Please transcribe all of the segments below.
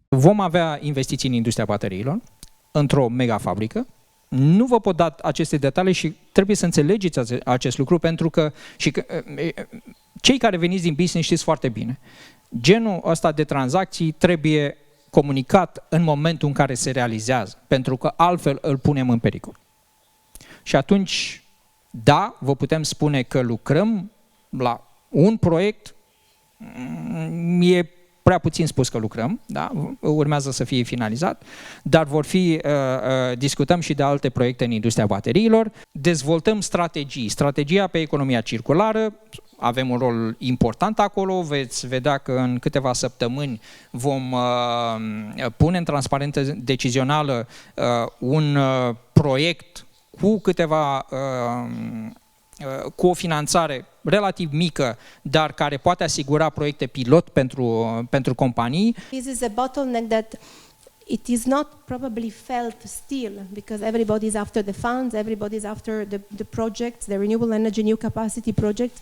Vom avea investiții în industria bateriilor, într-o mega fabrică. Nu vă pot da aceste detalii și trebuie să înțelegeți acest lucru, pentru că cei care veniți din business știți foarte bine. Genul ăsta de tranzacții trebuie comunicat în momentul în care se realizează, pentru că altfel îl punem în pericol. Și atunci, da, vă putem spune că lucrăm la un proiect, e prea puțin spus că lucrăm, da? Urmează să fie finalizat, dar discutăm și de alte proiecte în industria bateriilor, dezvoltăm strategii. Strategia pe economia circulară, avem un rol important acolo, veți vedea că în câteva săptămâni vom pune în transparență decizională un proiect cu o finanțare relativ mică, dar care poate asigura proiecte pilot pentru companii. This is a bottleneck that it is not probably felt still, because everybody is after the funds, everybody is after the projects, the renewable energy new capacity projects.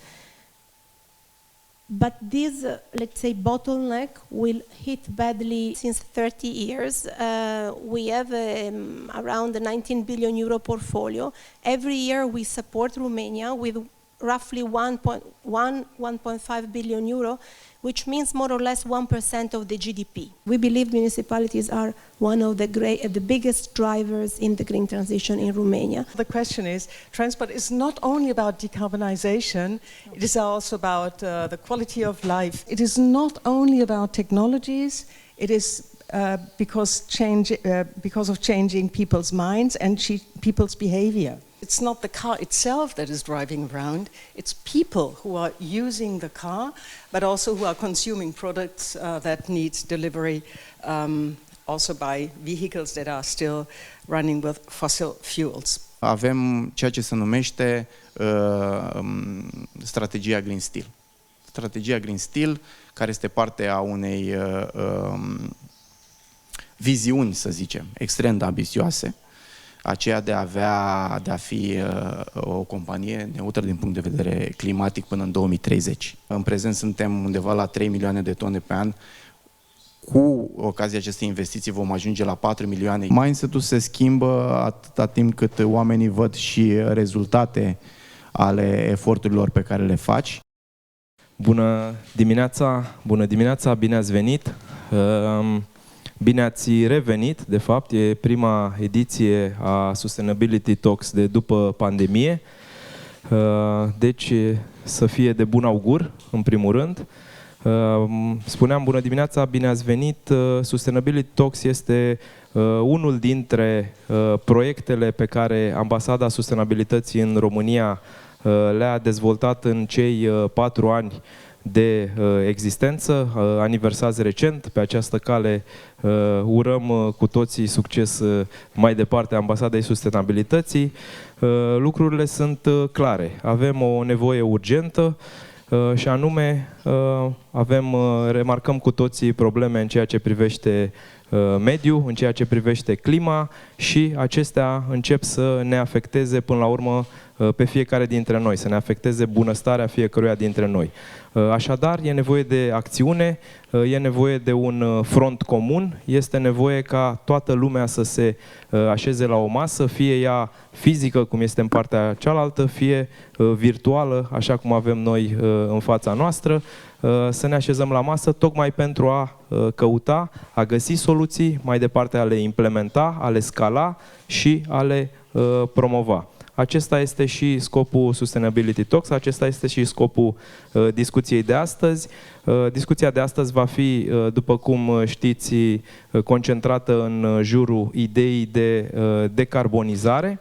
But this, let's say, bottleneck will hit badly since 30 years. We have around a 19 billion euro portfolio. Every year we support Romania with roughly 1.5 billion euro, which means more or less 1% of the GDP. We believe municipalities are one of the biggest drivers in the green transition in Romania. The question is, transport is not only about decarbonization, it is also about the quality of life. It is not only about technologies, it is because of changing people's minds and people's behavior. It's not the car itself that is driving around, it's people who are using the car, but also who are consuming products that need delivery also by vehicles that are still running with fossil fuels. Avem ceea ce se numește strategia Green Steel. Strategia Green Steel, care este parte a unei viziuni, să zicem, extrem de ambițioase, aceea de a fi o companie neutră din punct de vedere climatic până în 2030. În prezent suntem undeva la 3 milioane de tone pe an. Cu ocazia acestei investiții vom ajunge la 4 milioane. Mindset-ul se schimbă atâta timp cât oamenii văd și rezultate ale eforturilor pe care le faci. Bună dimineața, bine ați venit! Bine ați revenit, de fapt, e prima ediție a Sustainability Talks de după pandemie, deci să fie de bun augur, în primul rând. Spuneam bună dimineața, bine ați venit. Sustainability Talks este unul dintre proiectele pe care Ambasada Sustenabilității în România le-a dezvoltat în cei 4 ani de existență, aniversați recent. Pe această cale urăm cu toții succes mai departe Ambasadei Sustenabilității. Lucrurile sunt clare. Avem o nevoie urgentă și anume remarcăm cu toții probleme în ceea ce privește mediu, în ceea ce privește clima și acestea încep să ne afecteze până la urmă pe fiecare dintre noi, să ne afecteze bunăstarea fiecăruia dintre noi. Așadar, e nevoie de acțiune, e nevoie de un front comun, este nevoie ca toată lumea să se așeze la o masă, fie ea fizică, cum este în partea cealaltă, fie virtuală, așa cum avem noi în fața noastră, să ne așezăm la masă tocmai pentru a căuta, a găsi soluții, mai departe a le implementa, a le scala și a le promova. Acesta este și scopul Sustainability Talks, acesta este și scopul discuției de astăzi. Discuția de astăzi va fi, după cum știți, concentrată în jurul ideii de decarbonizare.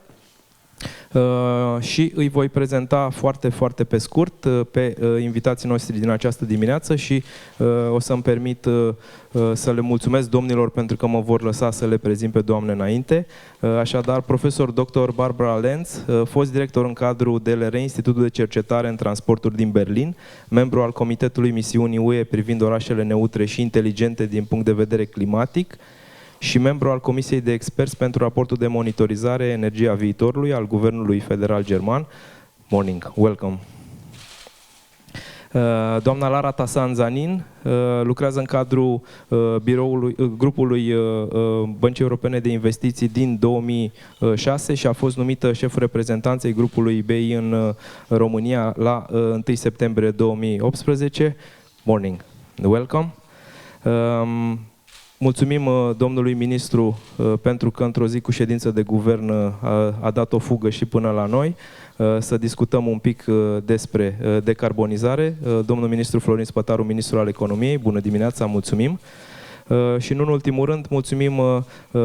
Și îi voi prezenta foarte, foarte pe scurt pe invitații noștri din această dimineață și o să-mi permit să le mulțumesc domnilor pentru că mă vor lăsa să le prezint pe doamne înainte. Așadar, profesor dr. Barbara Lenz, fost director în cadrul DLR, Institutul de Cercetare în Transporturi din Berlin, membru al Comitetului Misiunii UE privind orașele neutre și inteligente din punct de vedere climatic, și membru al Comisiei de Experți pentru raportul de monitorizare Energia Viitorului al Guvernului Federal German. Morning, welcome. Doamna Lara Tassan Zanin lucrează în cadrul grupului Băncii Europene de Investiții din 2006 și a fost numită șeful reprezentanței grupului BI în România la 1 septembrie 2018. Morning. Welcome. Mulțumim domnului ministru pentru că într-o zi cu ședință de guvern a dat o fugă și până la noi să discutăm un pic despre decarbonizare. Domnul ministru Florin Spataru, ministrul al Economiei, bună dimineața, mulțumim. Și în ultimul rând, mulțumim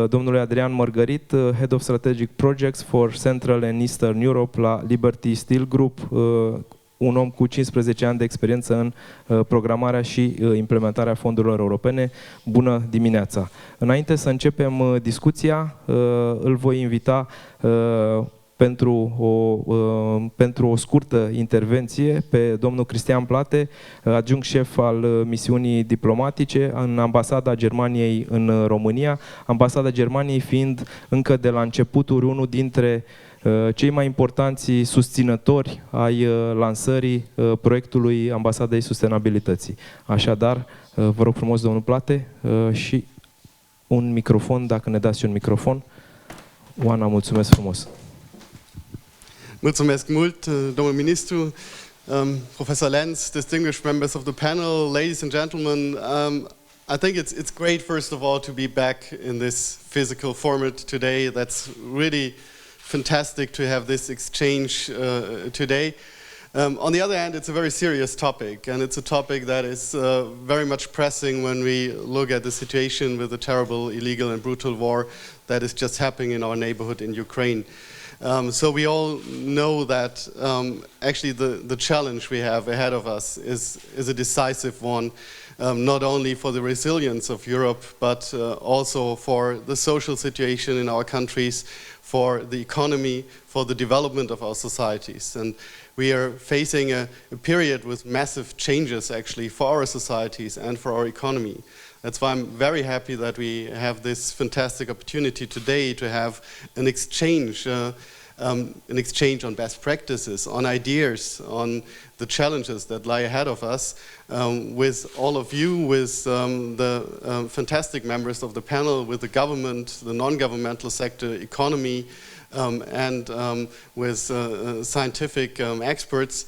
domnului Adrian Mărgărit, Head of Strategic Projects for Central and Eastern Europe la Liberty Steel Group, un om cu 15 ani de experiență în programarea și implementarea fondurilor europene. Bună dimineața! Înainte să începem discuția, îl voi invita pentru o scurtă intervenție pe domnul Cristian Plate, adjunct-șef al Misiunii Diplomatice în Ambasada Germaniei în România, Ambasada Germaniei fiind încă de la începuturi unul dintre cei mai importanți susținători ai lansării proiectului Ambasadei Sustenabilității. Așadar, vă rog frumos, domnul Plate, și un microfon, dacă ne dați și un microfon. Oana, mulțumesc frumos! Mulțumesc mult, domnul ministru, Professor Lenz, distinguished members of the panel, ladies and gentlemen. I think it's great, first of all, to be back in this physical format today. That's really fantastic to have this exchange today. On the other hand, it's a very serious topic, and it's a topic that is very much pressing when we look at the situation with the terrible, illegal and brutal war that is just happening in our neighborhood in Ukraine. So we all know that actually the challenge we have ahead of us is a decisive one, not only for the resilience of Europe, but also for the social situation in our countries, for the economy, for the development of our societies. And we are facing a period with massive changes actually for our societies and for our economy. That's why I'm very happy that we have this fantastic opportunity today to have an exchange on best practices, on ideas, on the challenges that lie ahead of us with all of you, with the fantastic members of the panel, with the government, the non-governmental sector, economy, and with scientific experts.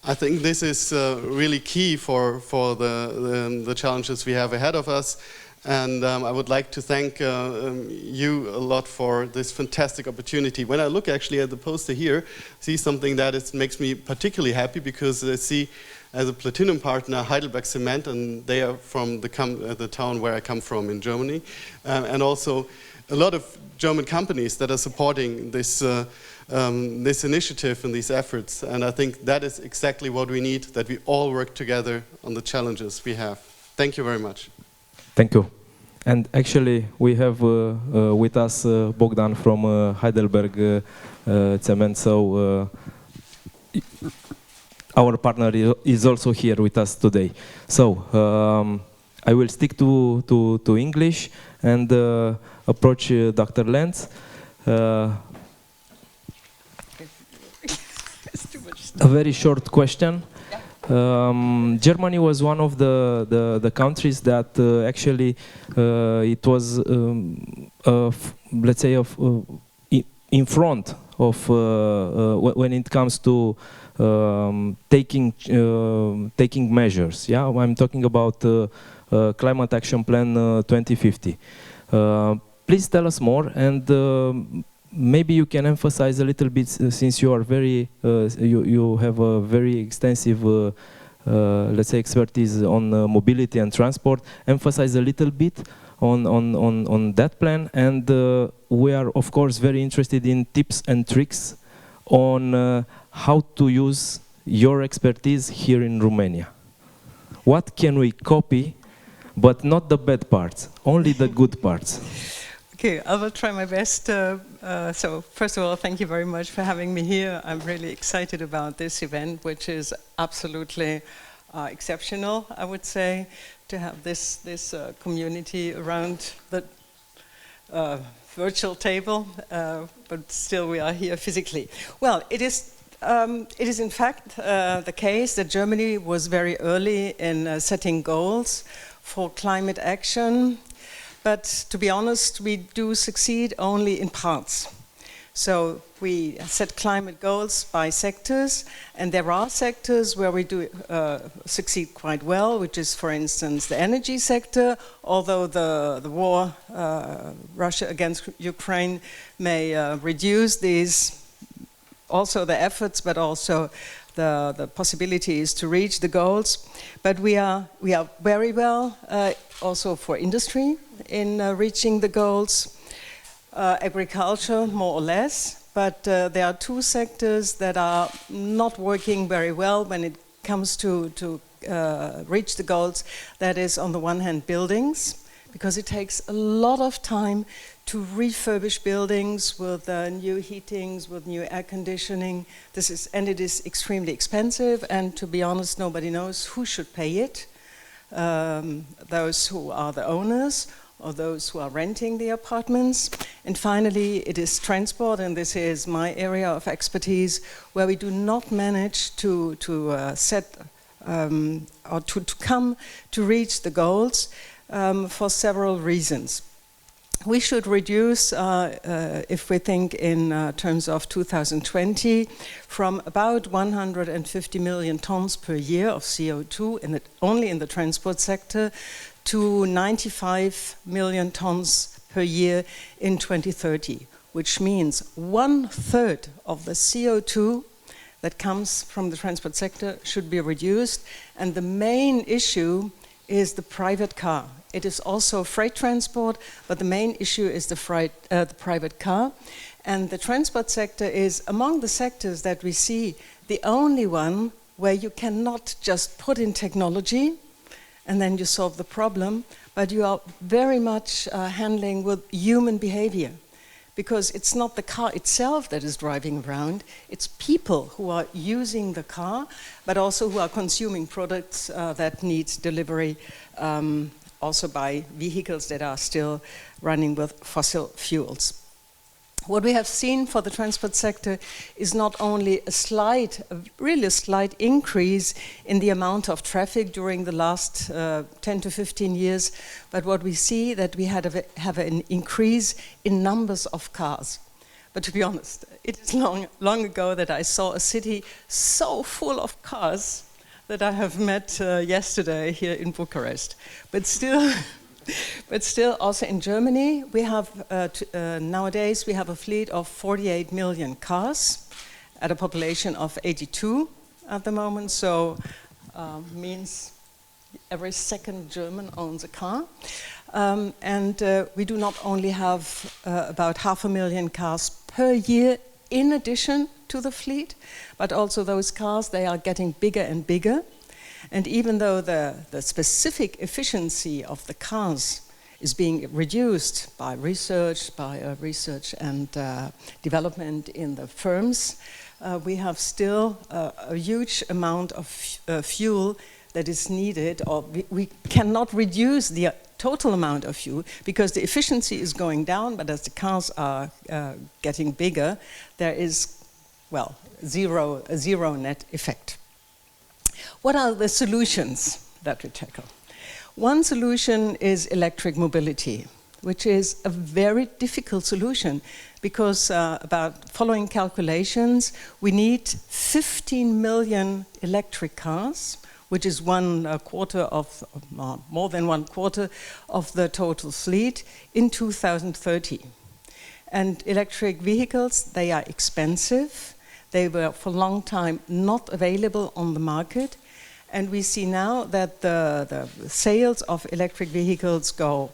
I think this is really key for the challenges we have ahead of us. And I would like to thank you a lot for this fantastic opportunity. When I look actually at the poster here, I see something that makes me particularly happy, because I see as a platinum partner Heidelberg Cement, and they are from the town where I come from in Germany, and also a lot of German companies that are supporting this this initiative and these efforts. And I think that is exactly what we need, that we all work together on the challenges we have. Thank you very much. Thank you. And actually, we have with us Bogdan from Heidelberg Cement. So our partner is also here with us today. So I will stick to English and approach Dr. Lenz. A very short question. Germany was one of the countries that actually it was let's say in front of when it comes to taking measures. Yeah, I'm talking about Climate Action Plan 2050. Please tell us more, and maybe you can emphasize a little bit, since you are very you have a very extensive let's say expertise on mobility and transport. Emphasize a little bit on that plan, and we are of course very interested in tips and tricks on how to use your expertise here in Romania. What can we copy, but not the bad parts, only the good parts? Okay, I will try my best. So first of all, thank you very much for having me here. I'm really excited about this event, which is absolutely exceptional, I would say, to have this community around the virtual table, but still we are here physically. Well, it is It is in fact the case that Germany was very early in setting goals for climate action, but to be honest, we do succeed only in parts. So we set climate goals by sectors, and there are sectors where we do succeed quite well, which is, for instance, the energy sector, although the war, Russia against Ukraine, may reduce these, also the efforts, but also the possibilities to reach the goals. But we are very well also for industry in reaching the goals. Agriculture, more or less, but there are two sectors that are not working very well when it comes to reach the goals. That is, on the one hand, buildings, because it takes a lot of time to refurbish buildings with new heatings, with new air conditioning. It is extremely expensive, and to be honest, nobody knows who should pay it. Those who are the owners, or those who are renting the apartments. And finally, it is transport, and this is my area of expertise, where we do not manage to set or to come to reach the goals for several reasons. We should reduce, if we think in terms of 2020, from about 150 million tons per year of CO2 only in the transport sector to 95 million tons per year in 2030, which means 1/3 of the CO2 that comes from the transport sector should be reduced. And the main issue is the private car. It is also freight transport, but the main issue is the private car. And the transport sector is, among the sectors that we see, the only one where you cannot just put in technology and then you solve the problem, but you are very much handling with human behavior. Because it's not the car itself that is driving around, it's people who are using the car, but also who are consuming products that need delivery, also by vehicles that are still running with fossil fuels. What we have seen for the transport sector is not only a really slight increase in the amount of traffic during the last 10 to 15 years, but what we see that we have an increase in numbers of cars. But to be honest, it is long ago that I saw a city so full of cars that I have met yesterday here in Bucharest. But still, also in Germany, we have nowadays we have a fleet of 48 million cars at a population of 82 at the moment. So means every second German owns a car. We do not only have about 500,000 cars per year in addition to the fleet, but also those cars, they are getting bigger and bigger. And even though the specific efficiency of the cars is being reduced by research and development in the firms, we have still a huge amount of fuel that is needed, or we cannot reduce the total amount of fuel because the efficiency is going down, but as the cars are getting bigger, there is, well, a zero net effect. What are the solutions that we tackle? One solution is electric mobility, which is a very difficult solution because about following calculations, we need 15 million electric cars, which is more than one quarter of the total fleet in 2030. And electric vehicles, they are expensive. They were for a long time not available on the market. And we see now that the sales of electric vehicles go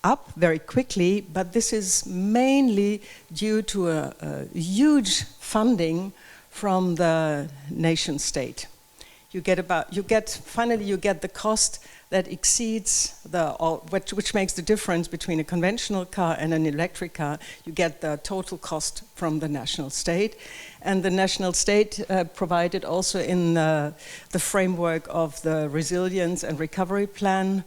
up very quickly, but this is mainly due to a huge funding from the nation state. Finally you get the cost that exceeds which makes the difference between a conventional car and an electric car. You get the total cost from the national state. And the national state provided also in the framework of the Resilience and Recovery Plan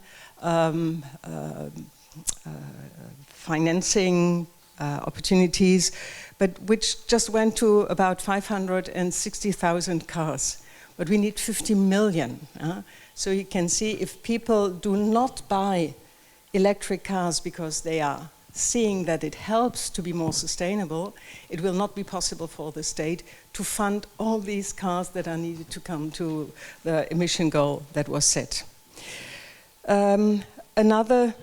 financing opportunities, but which just went to about 560,000 cars. But we need 50 million. So you can see if people do not buy electric cars because they are seeing that it helps to be more sustainable, it will not be possible for the state to fund all these cars that are needed to come to the emission goal that was set. Another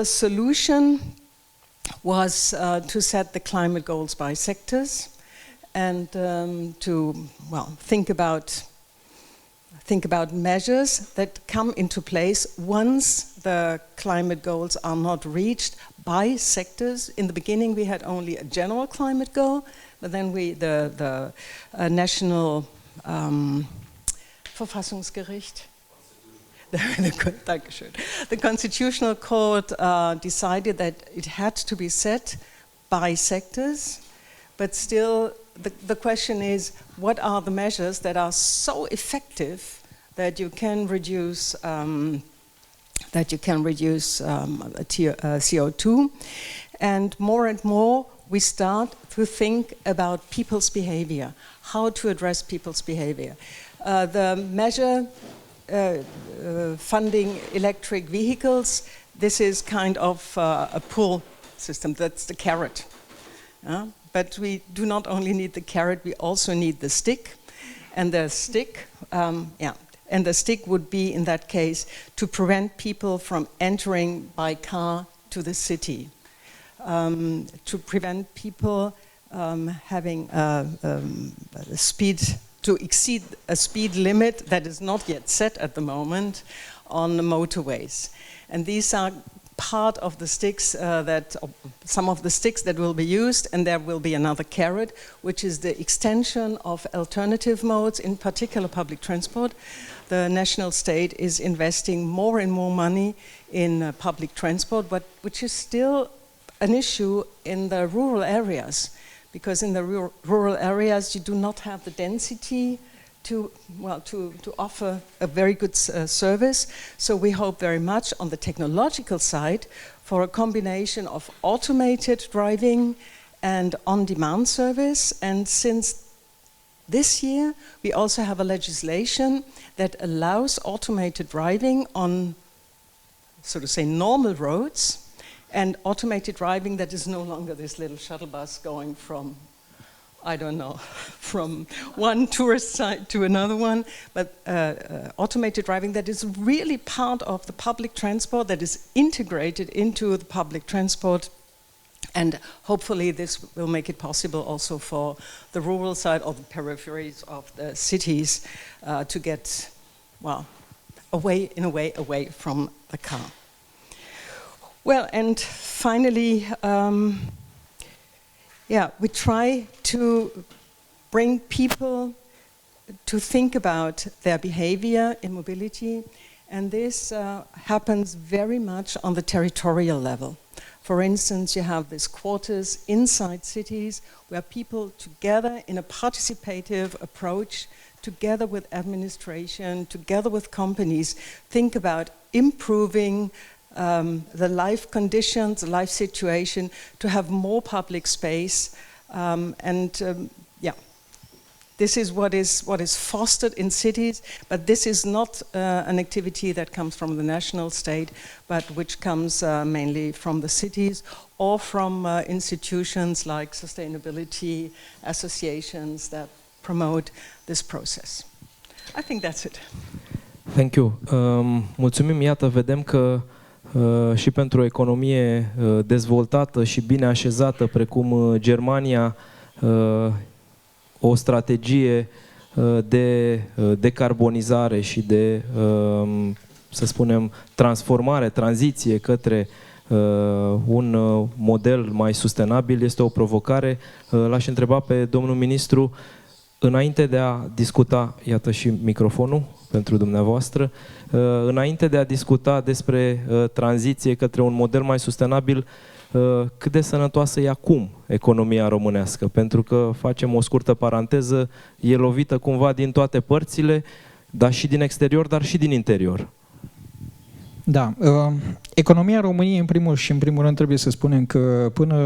solution was to set the climate goals by sectors and to think about measures that come into place once the climate goals are not reached by sectors. In the beginning we had only a general climate goal, but then the National Verfassungsgericht, the Constitutional Court decided that it had to be set by sectors, but still the question is, what are the measures that are so effective that you can reduce CO2? And more we start to think about people's behavior, how to address people's behavior. The measure funding electric vehicles, this is kind of a pull system, that's the carrot. But we do not only need the carrot, we also need the stick. And the stick would be, in that case, to prevent people from entering by car to the city, to prevent people having to exceed a speed limit that is not yet set at the moment on the motorways. And these are part of the sticks some of the sticks that will be used, and there will be another carrot, which is the extension of alternative modes, in particular public transport. The national state is investing more and more money in public transport, but which is still an issue in the rural areas, because in the rural areas you do not have the density to offer a very good service. So we hope very much on the technological side for a combination of automated driving and on-demand service. And since this year, we also have a legislation that allows automated driving on, so to say, normal roads, and automated driving that is no longer this little shuttle bus going from, I don't know, from one tourist site to another one, but automated driving that is really part of the public transport, that is integrated into the public transport. And hopefully this will make it possible also for the rural side or the peripheries of the cities to get, away from the car. Well, and finally, we try to bring people to think about their behavior in mobility, and this happens very much on the territorial level. For instance, you have these quarters inside cities where people together in a participative approach, together with administration, together with companies, think about improving the life conditions, the life situation, to have more public space, this is what is fostered in cities, but this is not an activity that comes from the national state, but which comes mainly from the cities or from institutions like sustainability associations that promote this process. I think that's it. Thank you. Mulțumim, iată, vedem că și pentru o economie dezvoltată și bine așezată, precum Germania, o strategie de decarbonizare și de, să spunem, transformare, tranziție către un model mai sustenabil este o provocare. L-aș întreba pe domnul ministru, înainte de a discuta, iată și microfonul pentru dumneavoastră, înainte de a discuta despre tranziție către un model mai sustenabil, cât de sănătoasă e acum economia românească? Pentru că, facem o scurtă paranteză, e lovită cumva din toate părțile, dar și din exterior, dar și din interior. Da, Economia României, în primul rând, trebuie să spunem că până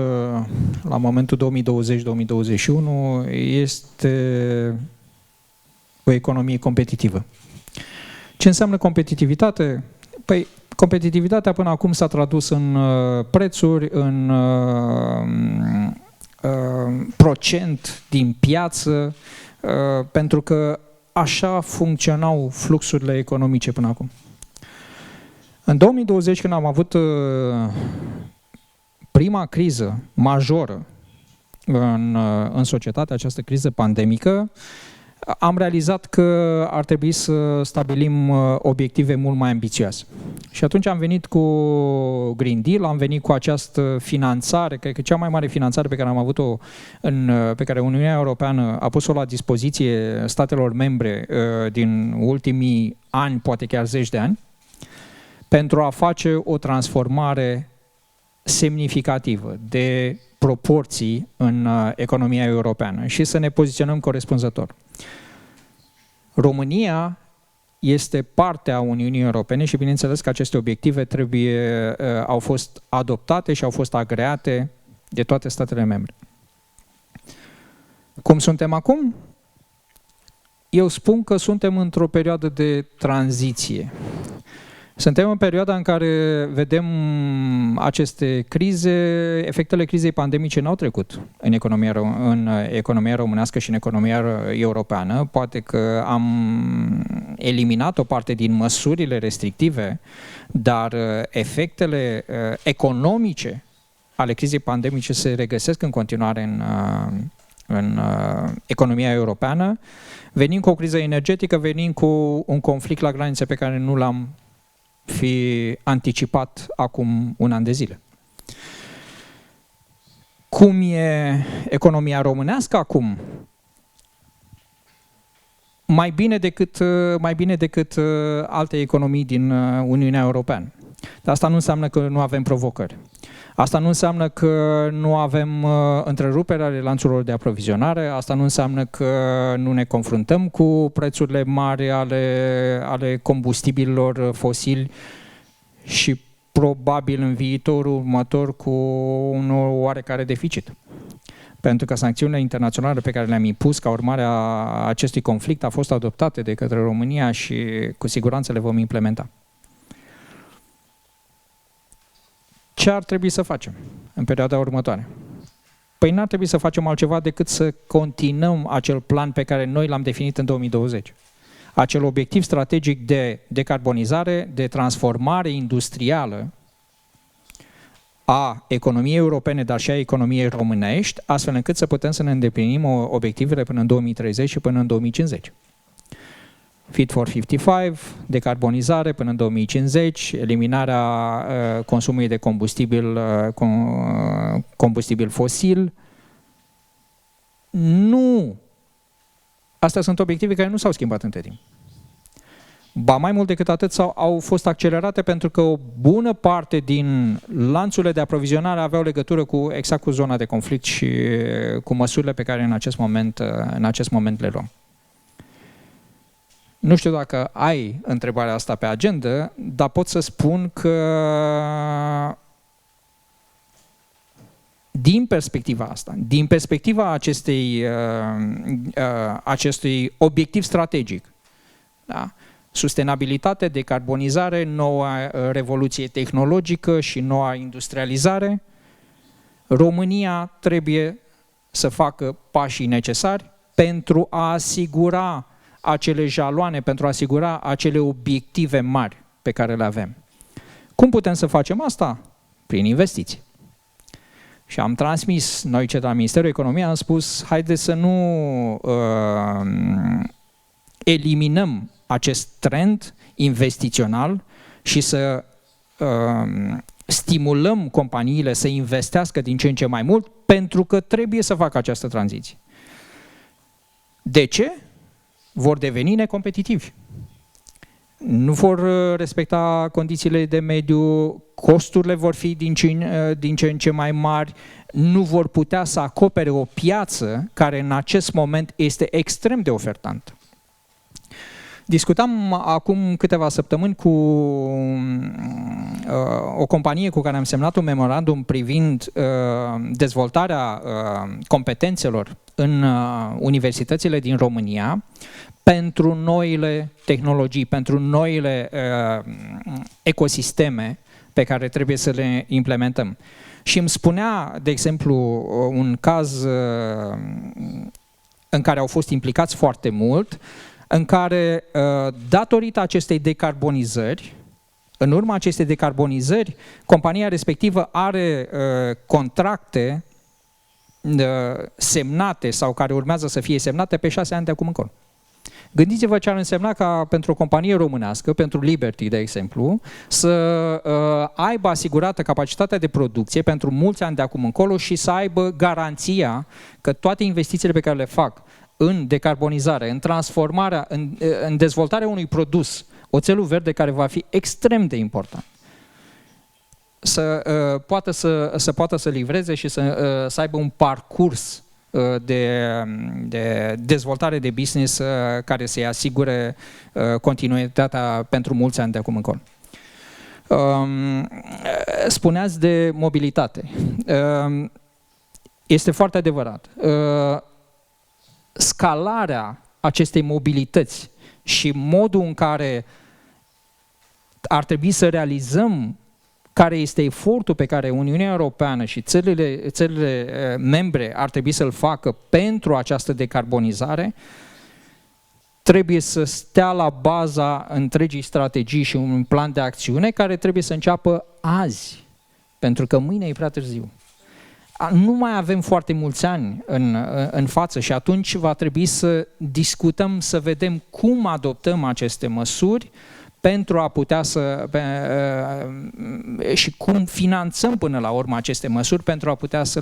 la momentul 2020-2021 este o economie competitivă. Ce înseamnă competitivitate? Păi, competitivitatea până acum s-a tradus în prețuri, în procent din piață, pentru că așa funcționau fluxurile economice până acum. În 2020, când am avut prima criză majoră în societate, această criză pandemică, am realizat că ar trebui să stabilim obiective mult mai ambițioase. Și atunci am venit cu Green Deal, am venit cu această finanțare, cred că cea mai mare finanțare pe care am avut-o, pe care Uniunea Europeană a pus-o la dispoziție statelor membre din ultimii ani, poate chiar 10 de ani, pentru a face o transformare semnificativă de proporții în economia europeană și să ne poziționăm corespunzător. România este parte a Uniunii Europene și bineînțeles că aceste obiective au fost adoptate și au fost agreate de toate statele membre. Cum suntem acum? Eu spun că suntem într-o perioadă de tranziție. Suntem în perioada în care vedem aceste crize, efectele crizei pandemice n-au trecut în economia românească și în economia europeană. Poate că am eliminat o parte din măsurile restrictive, dar efectele economice ale crizei pandemice se regăsesc în continuare în economia europeană. Venim cu o criză energetică, venim cu un conflict la granițe pe care nu l-am fi anticipat acum un an de zile. Cum e economia românească acum? Mai bine decât alte economii din Uniunea Europeană. Dar asta nu înseamnă că nu avem provocări. Asta nu înseamnă că nu avem întreruperi ale lanțurilor de aprovizionare, asta nu înseamnă că nu ne confruntăm cu prețurile mari ale combustibililor fosili și probabil în viitorul următor cu un oarecare deficit. Pentru că sancțiunile internaționale pe care le-am impus ca urmare a acestui conflict au fost adoptate de către România și cu siguranță le vom implementa. Ce ar trebui să facem în perioada următoare? Păi n-ar trebui să facem altceva decât să continuăm acel plan pe care noi l-am definit în 2020. Acel obiectiv strategic de decarbonizare, de transformare industrială a economiei europene, dar și a economiei românești, astfel încât să putem să ne îndeplinim obiectivele până în 2030 și până în 2050. Fit for 55, decarbonizare până în 2050, eliminarea consumului de combustibil fosil. Nu! Astea sunt obiective care nu s-au schimbat între timp. Ba mai mult decât atât, au fost accelerate pentru că o bună parte din lanțurile de aprovizionare aveau legătură exact cu zona de conflict și cu măsurile pe care în acest moment le luăm. Nu știu dacă ai întrebarea asta pe agenda, dar pot să spun că din perspectiva asta, din perspectiva acestui obiectiv strategic, da? Sustenabilitate, decarbonizare, noua revoluție tehnologică și noua industrializare, România trebuie să facă pașii necesari pentru a asigura acele jaloane, pentru a asigura acele obiective mari pe care le avem. Cum putem să facem asta? Prin investiții. Și am transmis, noi cei de la Ministerul Economiei, am spus, haideți să nu eliminăm acest trend investițional și să stimulăm companiile să investească din ce în ce mai mult, pentru că trebuie să facă această tranziție. De ce? Vor deveni necompetitivi. Nu vor respecta condițiile de mediu, costurile vor fi din ce în ce mai mari, nu vor putea să acopere o piață care în acest moment este extrem de ofertantă. Discutam acum câteva săptămâni cu o companie cu care am semnat un memorandum privind dezvoltarea competențelor în universitățile din România pentru noile tehnologii, pentru noile ecosisteme pe care trebuie să le implementăm. Și îmi spunea, de exemplu, un caz în care au fost implicați foarte mult, în care, datorită acestei decarbonizări, în urma acestei decarbonizări, compania respectivă are contracte semnate sau care urmează să fie semnate pe 6 ani de acum încolo. Gândiți-vă ce ar însemna ca pentru o companie românească, pentru Liberty, de exemplu, să aibă asigurată capacitatea de producție pentru mulți ani de acum încolo și să aibă garanția că toate investițiile pe care le fac în decarbonizare, în transformarea, în dezvoltarea unui produs, oțelul verde, care va fi extrem de important, să poată să livreze și să aibă un parcurs de dezvoltare de business care să-i asigure continuitatea pentru mulți ani de acum încolo. Spuneați de mobilitate. Este foarte adevărat. Scalarea acestei mobilități și modul în care ar trebui să realizăm care este efortul pe care Uniunea Europeană și țările membre ar trebui să-l facă pentru această decarbonizare, trebuie să stea la baza întregii strategii și un plan de acțiune care trebuie să înceapă azi, pentru că mâine e prea târziu. Nu mai avem foarte mulți ani în față și atunci va trebui să discutăm, să vedem cum adoptăm aceste măsuri pentru a putea și cum finanțăm până la urmă aceste măsuri pentru a putea să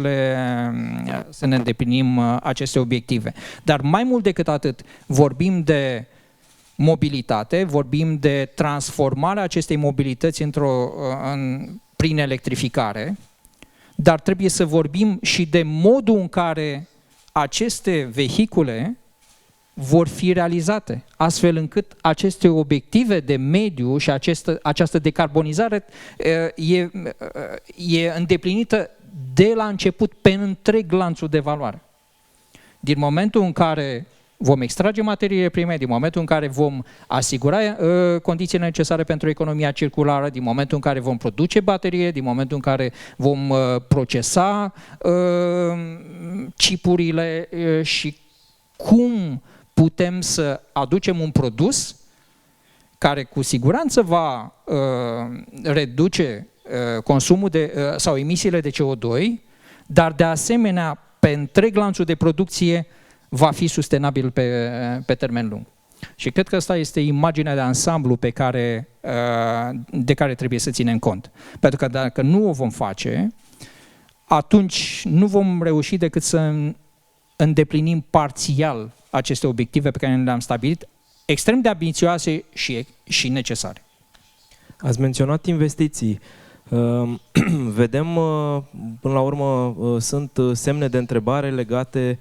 ne îndeplinim aceste obiective. Dar mai mult decât atât, vorbim de mobilitate, vorbim de transformarea acestei mobilități prin electrificare, dar trebuie să vorbim și de modul în care aceste vehicule vor fi realizate, astfel încât aceste obiective de mediu și această decarbonizare e îndeplinită de la început pe întreg lanțul de valoare. Din momentul în care vom extrage materiile prime, din momentul în care vom asigura condițiile necesare pentru economia circulară, din momentul în care vom produce baterie, din momentul în care vom procesa chipurile și cum putem să aducem un produs care cu siguranță va reduce consumul sau emisiile de CO2, dar de asemenea pe întreg lanțul de producție va fi sustenabil pe termen lung. Și cred că asta este imaginea de ansamblu de care trebuie să ținem cont. Pentru că dacă nu o vom face, atunci nu vom reuși decât să îndeplinim parțial aceste obiective pe care le-am stabilit, extrem de ambițioase și necesare. Ați menționat investiții. Vedem, până la urmă, sunt semne de întrebare legate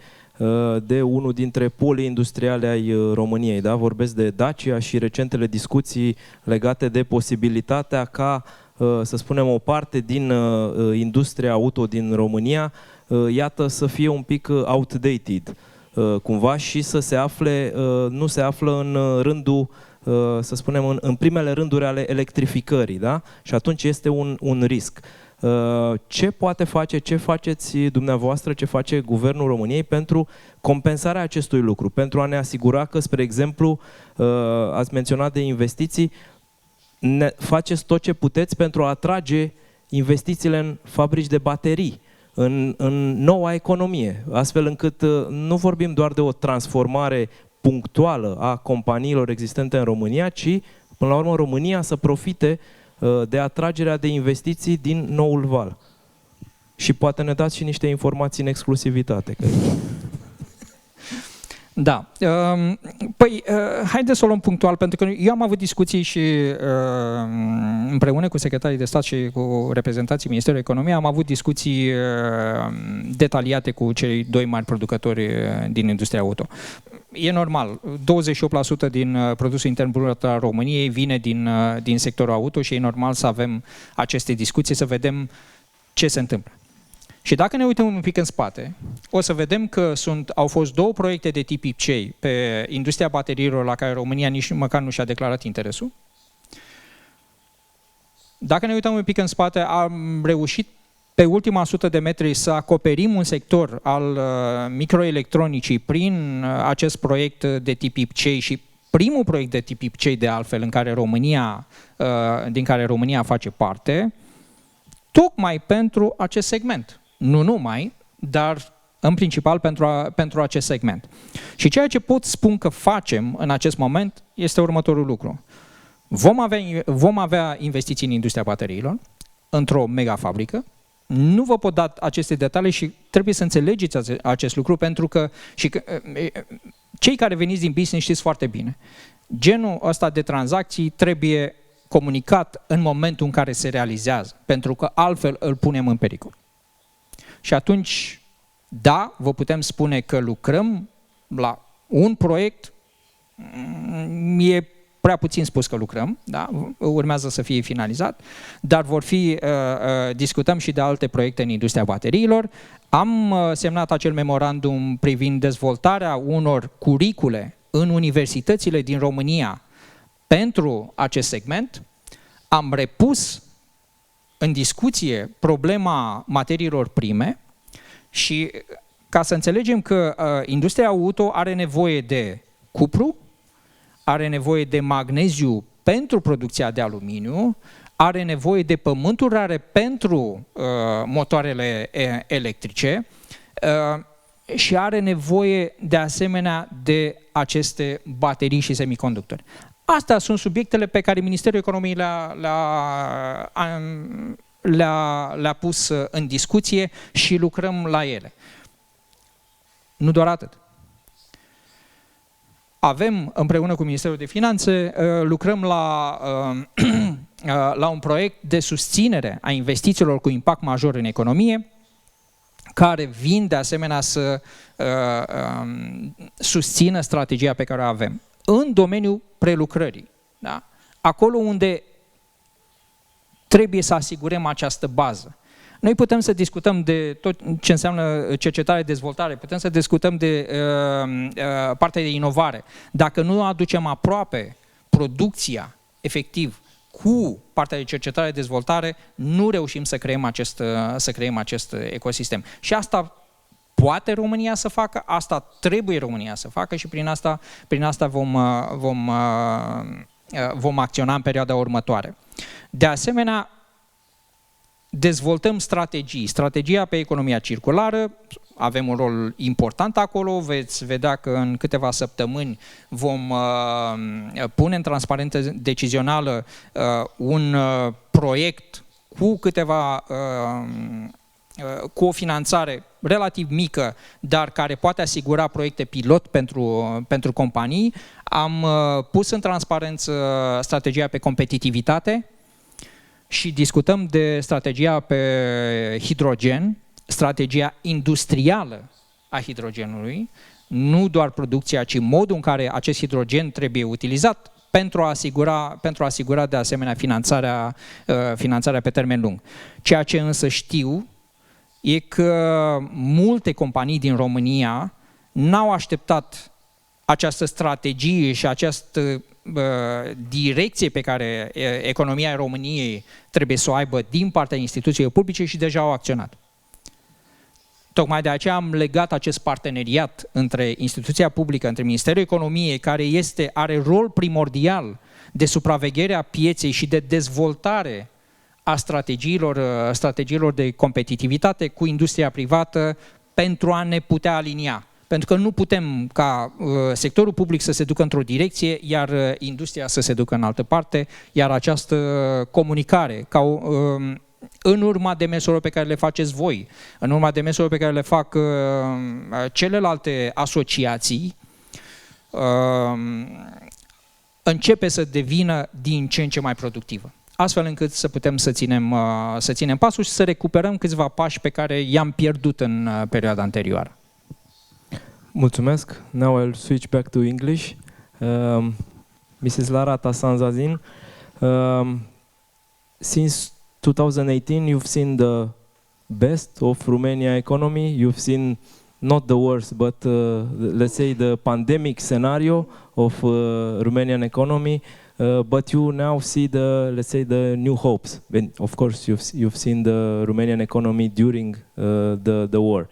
de unul dintre polii industriale ai României. Da? Vorbesc de Dacia și recentele discuții legate de posibilitatea ca, să spunem, o parte din industria auto din România, iată, să fie un pic outdated cumva și nu se află în rândul, să spunem, în primele rânduri ale electrificării, da? Și atunci este un risc. Ce poate face, ce faceți dumneavoastră, ce face Guvernul României pentru compensarea acestui lucru, pentru a ne asigura că, spre exemplu, ați menționat de investiții, faceți tot ce puteți pentru a atrage investițiile în fabrici de baterii, în noua economie, astfel încât nu vorbim doar de o transformare punctuală a companiilor existente în România, ci, până la urmă, România să profite de atragerea de investiții din noul val. Și poate ne dați și niște informații în exclusivitate. Da. Păi, haideți să o luăm punctual, pentru că eu am avut discuții și împreună cu secretarii de stat și cu reprezentanții Ministerului Economiei am avut discuții detaliate cu cei doi mari producători din industria auto. e normal, 28% din produsul intern brut al României vine din sectorul auto și e normal să avem aceste discuții, să vedem ce se întâmplă. Și dacă ne uităm un pic în spate, o să vedem că au fost 2 proiecte de tip IPCEI pe industria bateriilor la care România nici măcar nu și-a declarat interesul. Dacă ne uităm un pic în spate, am reușit pe ultima 100 de metri să acoperim un sector al microelectronicii prin acest proiect de tip IPCEI și primul proiect de tip IPCEI de altfel din care România face parte, tocmai pentru acest segment. Nu numai, dar în principal pentru acest segment. Și ceea ce pot spun că facem în acest moment este următorul lucru. Vom avea investiții în industria bateriilor, într-o megafabrică. Nu vă pot da aceste detalii și trebuie să înțelegeți acest lucru pentru că cei care veniți din business știți foarte bine. Genul ăsta de tranzacții trebuie comunicat în momentul în care se realizează, pentru că altfel îl punem în pericol. Și atunci, da, vă putem spune că lucrăm la un proiect, e prea puțin spus că lucrăm, da? Urmează să fie finalizat, dar discutăm și de alte proiecte în industria bateriilor. Am semnat acel memorandum privind dezvoltarea unor curicule în universitățile din România pentru acest segment. Am repus în discuție problema materiilor prime și ca să înțelegem că industria auto are nevoie de cupru, are nevoie de magneziu pentru producția de aluminiu, are nevoie de pământuri rare pentru motoarele electrice și are nevoie de asemenea de aceste baterii și semiconductori. Astea sunt subiectele pe care Ministerul Economiei le-a pus în discuție și lucrăm la ele. Nu doar atât. Avem, împreună cu Ministerul de Finanțe, lucrăm la un proiect de susținere a investițiilor cu impact major în economie, care vin de asemenea să susțină strategia pe care o avem. În domeniul prelucrării, da? Acolo unde trebuie să asigurăm această bază. Noi putem să discutăm de tot ce înseamnă cercetare, dezvoltare, putem să discutăm de partea de inovare. Dacă nu aducem aproape producția, efectiv, cu partea de cercetare, dezvoltare, nu reușim să creăm acest ecosistem. Și asta poate România să facă, asta trebuie România să facă și prin asta vom acționa în perioada următoare. De asemenea, dezvoltăm strategia pe economia circulară, avem un rol important acolo, veți vedea că în câteva săptămâni vom pune în transparență decizională un proiect cu o finanțare relativ mică, dar care poate asigura proiecte pilot pentru companii. Am pus în transparență strategia pe competitivitate și discutăm de strategia pe hidrogen, strategia industrială a hidrogenului, nu doar producția, ci modul în care acest hidrogen trebuie utilizat pentru a asigura de asemenea finanțarea pe termen lung. Ceea ce însă știu e că multe companii din România n-au așteptat această strategie și această direcție pe care economia României trebuie să o aibă din partea instituțiilor publice și deja au acționat. Tocmai de aceea am legat acest parteneriat între instituția publică, între Ministerul Economiei, care are rol primordial de supraveghere a pieței și de dezvoltare a strategiilor de competitivitate cu industria privată pentru a ne putea alinia. Pentru că nu putem ca sectorul public să se ducă într-o direcție, iar industria să se ducă în altă parte, iar această comunicare, în urma demersurilor pe care le faceți voi, în urma demersurilor pe care le fac celelalte asociații, începe să devină din ce în ce mai productivă. Astfel încât să putem să ținem pasul și să recuperăm câțiva pași pe care i-am pierdut în perioada anterioară. Mulțumesc. Now I'll switch back to English. Mrs. Lara Tassan Zanin, since 2018 you've seen the best of Romania economy. You've seen not the worst, but let's say the pandemic scenario of Romanian economy. But you now see the, let's say, the new hopes. When, of course, you've seen the Romanian economy during the war.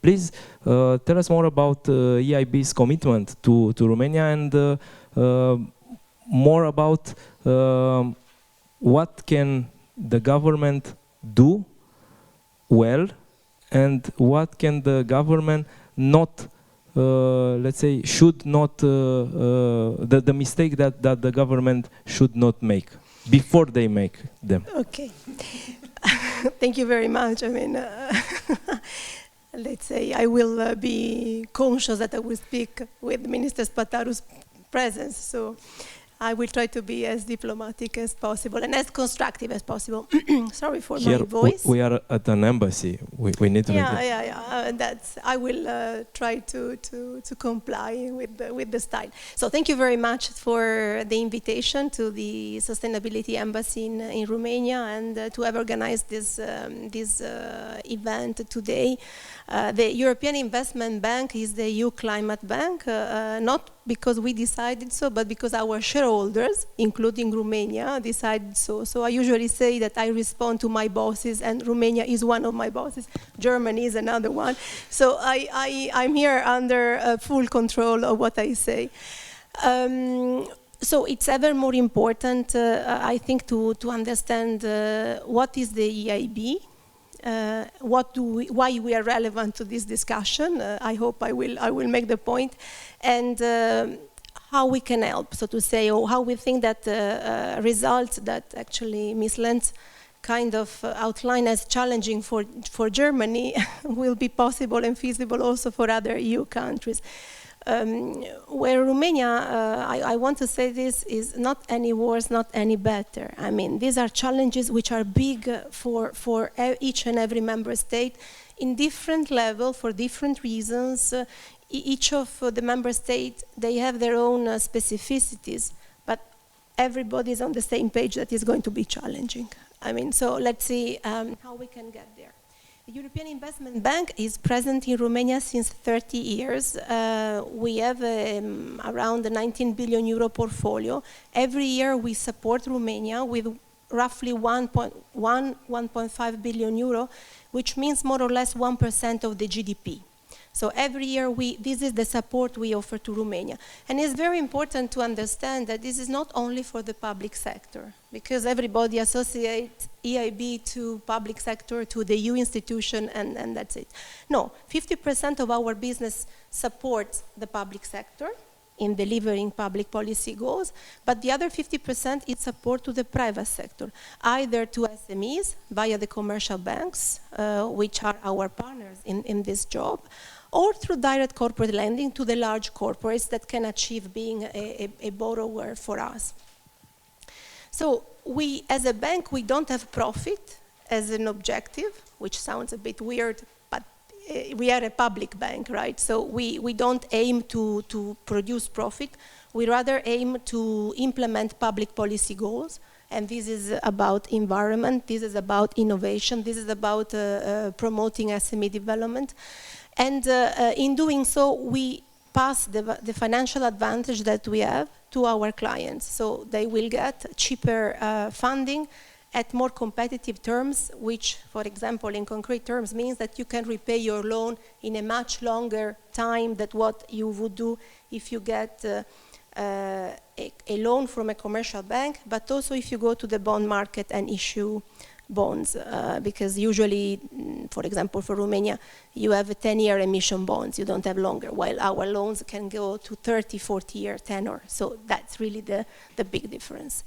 Please tell us more about EIB's commitment to Romania and more about what can the government do well and what can the government not, let's say, should not, the mistake that the government should not make before they make them. Okay. Thank you very much. I mean, let's say I will be conscious that I will speak with Minister Spataru's presence. So I will try to be as diplomatic as possible and as constructive as possible. Sorry for Here my voice. We are at an embassy. We need to make it. That's. I will try to comply with the style. So thank you very much for the invitation to the Sustainability Embassy in Romania and to have organized this event today. The European Investment Bank is the EU climate bank, not because we decided so, but because our shareholders, including Romania, decided so. So I usually say that I respond to my bosses, and Romania is one of my bosses. Germany is another one. So I'm here under full control of what I say. So it's ever more important, I think, to understand what is the EIB. Why we are relevant to this discussion. I hope I will make the point, and how we can help, so to say, or how we think that results that actually Ms. Lenz kind of outlined as challenging for Germany will be possible and feasible also for other EU countries. Where Romania, I want to say this, is not any worse, not any better. I mean, these are challenges which are big for each and every member state in different level, for different reasons. Each of the member states, they have their own specificities, but everybody is on the same page that is going to be challenging. I mean, so let's see how we can get there. The European Investment Bank is present in Romania since 30 years. We have around a 19 billion euro portfolio. Every year we support Romania with roughly 1.5 billion euro, which means more or less 1% of the GDP. So every year this is the support we offer to Romania. And it's very important to understand that this is not only for the public sector, because everybody associates EIB to public sector, to the EU institution, and that's it. No, 50% of our business supports the public sector in delivering public policy goals, but the other 50% is support to the private sector, either to SMEs via the commercial banks, which are our partners in this job, or through direct corporate lending to the large corporates that can achieve being a borrower for us. So we, as a bank, we don't have profit as an objective, which sounds a bit weird, but we are a public bank, right? So we don't aim to produce profit. We rather aim to implement public policy goals. And this is about environment, this is about innovation, this is about promoting SME development. And in doing so, we pass the financial advantage that we have to our clients. So they will get cheaper funding at more competitive terms, which, for example, in concrete terms, means that you can repay your loan in a much longer time than what you would do if you get a loan from a commercial bank, but also if you go to the bond market and issue bonds, because usually, for example, for Romania, you have a 10-year emission bonds, you don't have longer, while our loans can go to 30, 40-year tenor. So that's really the big difference.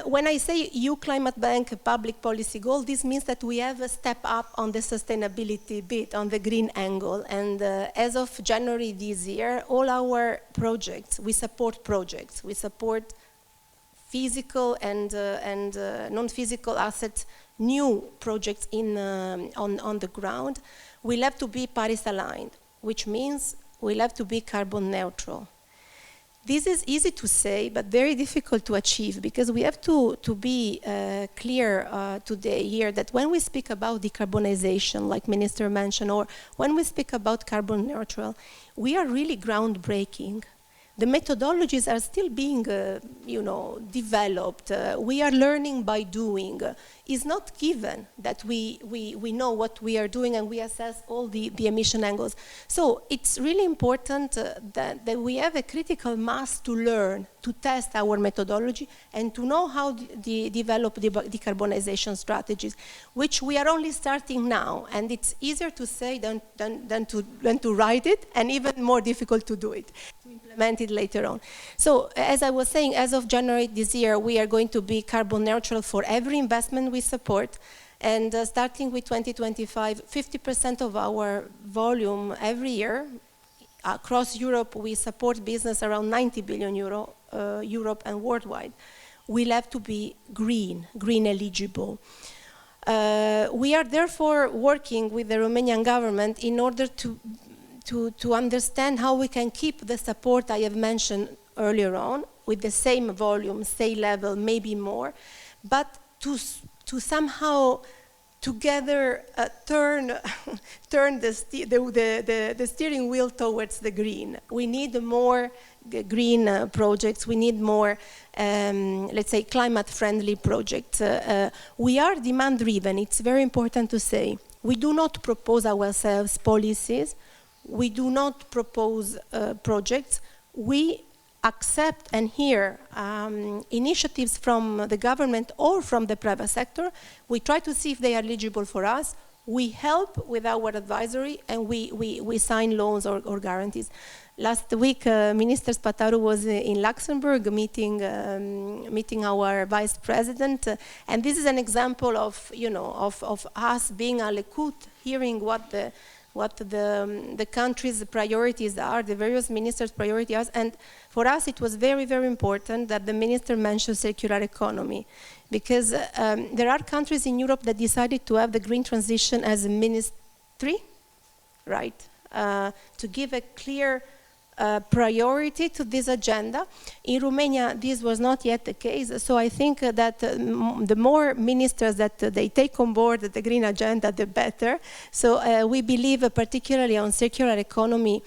When I say EU Climate Bank public policy goal, this means that we have a step up on the sustainability bit, on the green angle. And as of January this year, all our projects, we support projects. We support physical and non-physical assets, new projects on the ground, will have to be Paris aligned. which means we'll have to be carbon neutral. This is easy to say, but very difficult to achieve, because we have to be clear today here that when we speak about decarbonization, like Minister mentioned, or when we speak about carbon neutral, we are really groundbreaking. The methodologies are still being, developed. We are learning by doing. It's not given that we know what we are doing and we assess all the emission angles. So it's really important that we have a critical mass to learn, to test our methodology, and to know how develop decarbonization strategies, which we are only starting now. And it's easier to say than to write it, and even more difficult to do it, to implement it later on. So as I was saying, as of January this year, we are going to be carbon neutral for every investment we support. And starting with 2025, 50% of our volume every year across Europe, we support business around 90 billion euro, Europe and worldwide, will have to be green eligible. We are therefore working with the Romanian government in order to understand how we can keep the support I have mentioned earlier on with the same volume, same level, maybe more, but to somehow together turn the steering wheel towards the green. We need more green projects. We need more, let's say, climate-friendly projects. We are demand-driven. It's very important to say. We do not propose ourselves policies. We do not propose projects. We accept and hear initiatives from the government or from the private sector. We try to see if they are eligible for us. We help with our advisory, and we sign loans or guarantees. Last week, Minister Spataru was in Luxembourg meeting our vice president, and this is an example of us being à l'écoute, hearing what the country's priorities are, the various ministers' priorities, and for us it was very, very important that the minister mentioned circular economy, because there are countries in Europe that decided to have the green transition as a ministry, right? To give a clear priority to this agenda. In Romania, this was not yet the case, so I think that the more ministers that they take on board the green agenda, the better. So we believe, particularly on circular economy,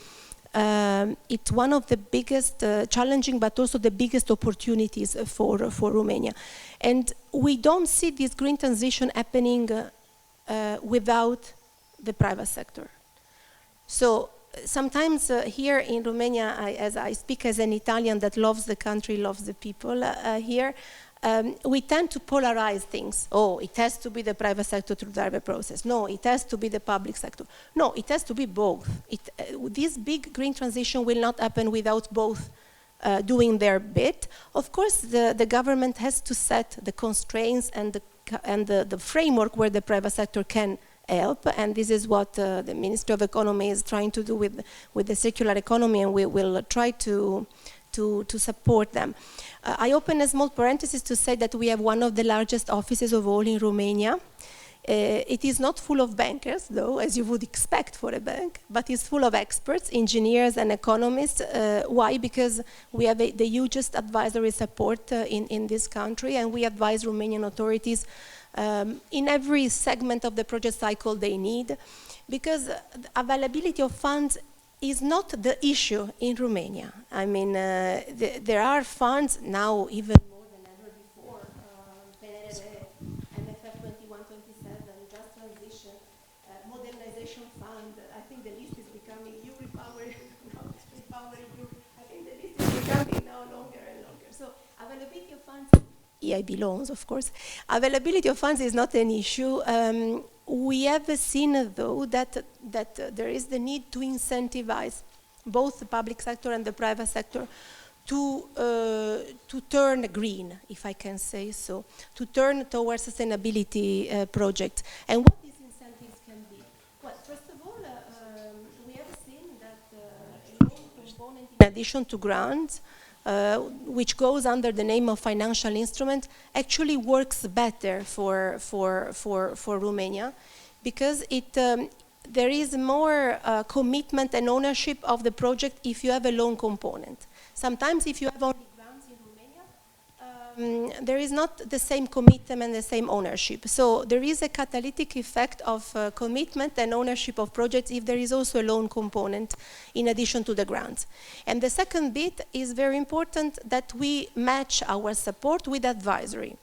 it's one of the biggest challenging, but also the biggest opportunities for Romania. And we don't see this green transition happening without the private sector. So sometimes here in Romania, as I speak as an Italian that loves the country, loves the people here, we tend to polarize things. Oh, it has to be the private sector to drive a process. No, it has to be the public sector. No, it has to be both. This big green transition will not happen without both doing their bit. Of course, the government has to set the constraints and the framework where the private sector can help, and this is what the Ministry of Economy is trying to do with the circular economy, and we will try to support them. I open a small parenthesis to say that we have one of the largest offices of all in Romania. It is not full of bankers, though, as you would expect for a bank, but it's full of experts, engineers and economists. Why? Because we have the hugest advisory support in this country, and we advise Romanian authorities in every segment of the project cycle they need, because availability of funds is not the issue in Romania. I mean, there are funds now even more than ever before. MFF 21-27, Just Transition, Modernization Fund. I think the list is becoming Repower EU. I think the list is becoming now longer and longer. So availability of funds, EIB loans, of course. Availability of funds is not an issue. We have seen, though, that there is the need to incentivize both the public sector and the private sector to turn green, if I can say so, to turn towards sustainability projects. And what these incentives can be? Well, first of all, we have seen that a loan component, in addition to grants, which goes under the name of financial instrument, actually works better for Romania, because there is more commitment and ownership of the project if you have a loan component. Sometimes if you have only grants in Romania, there is not the same commitment and the same ownership. So there is a catalytic effect of commitment and ownership of projects if there is also a loan component in addition to the grants. And the second bit is very important, that we match our support with advisory.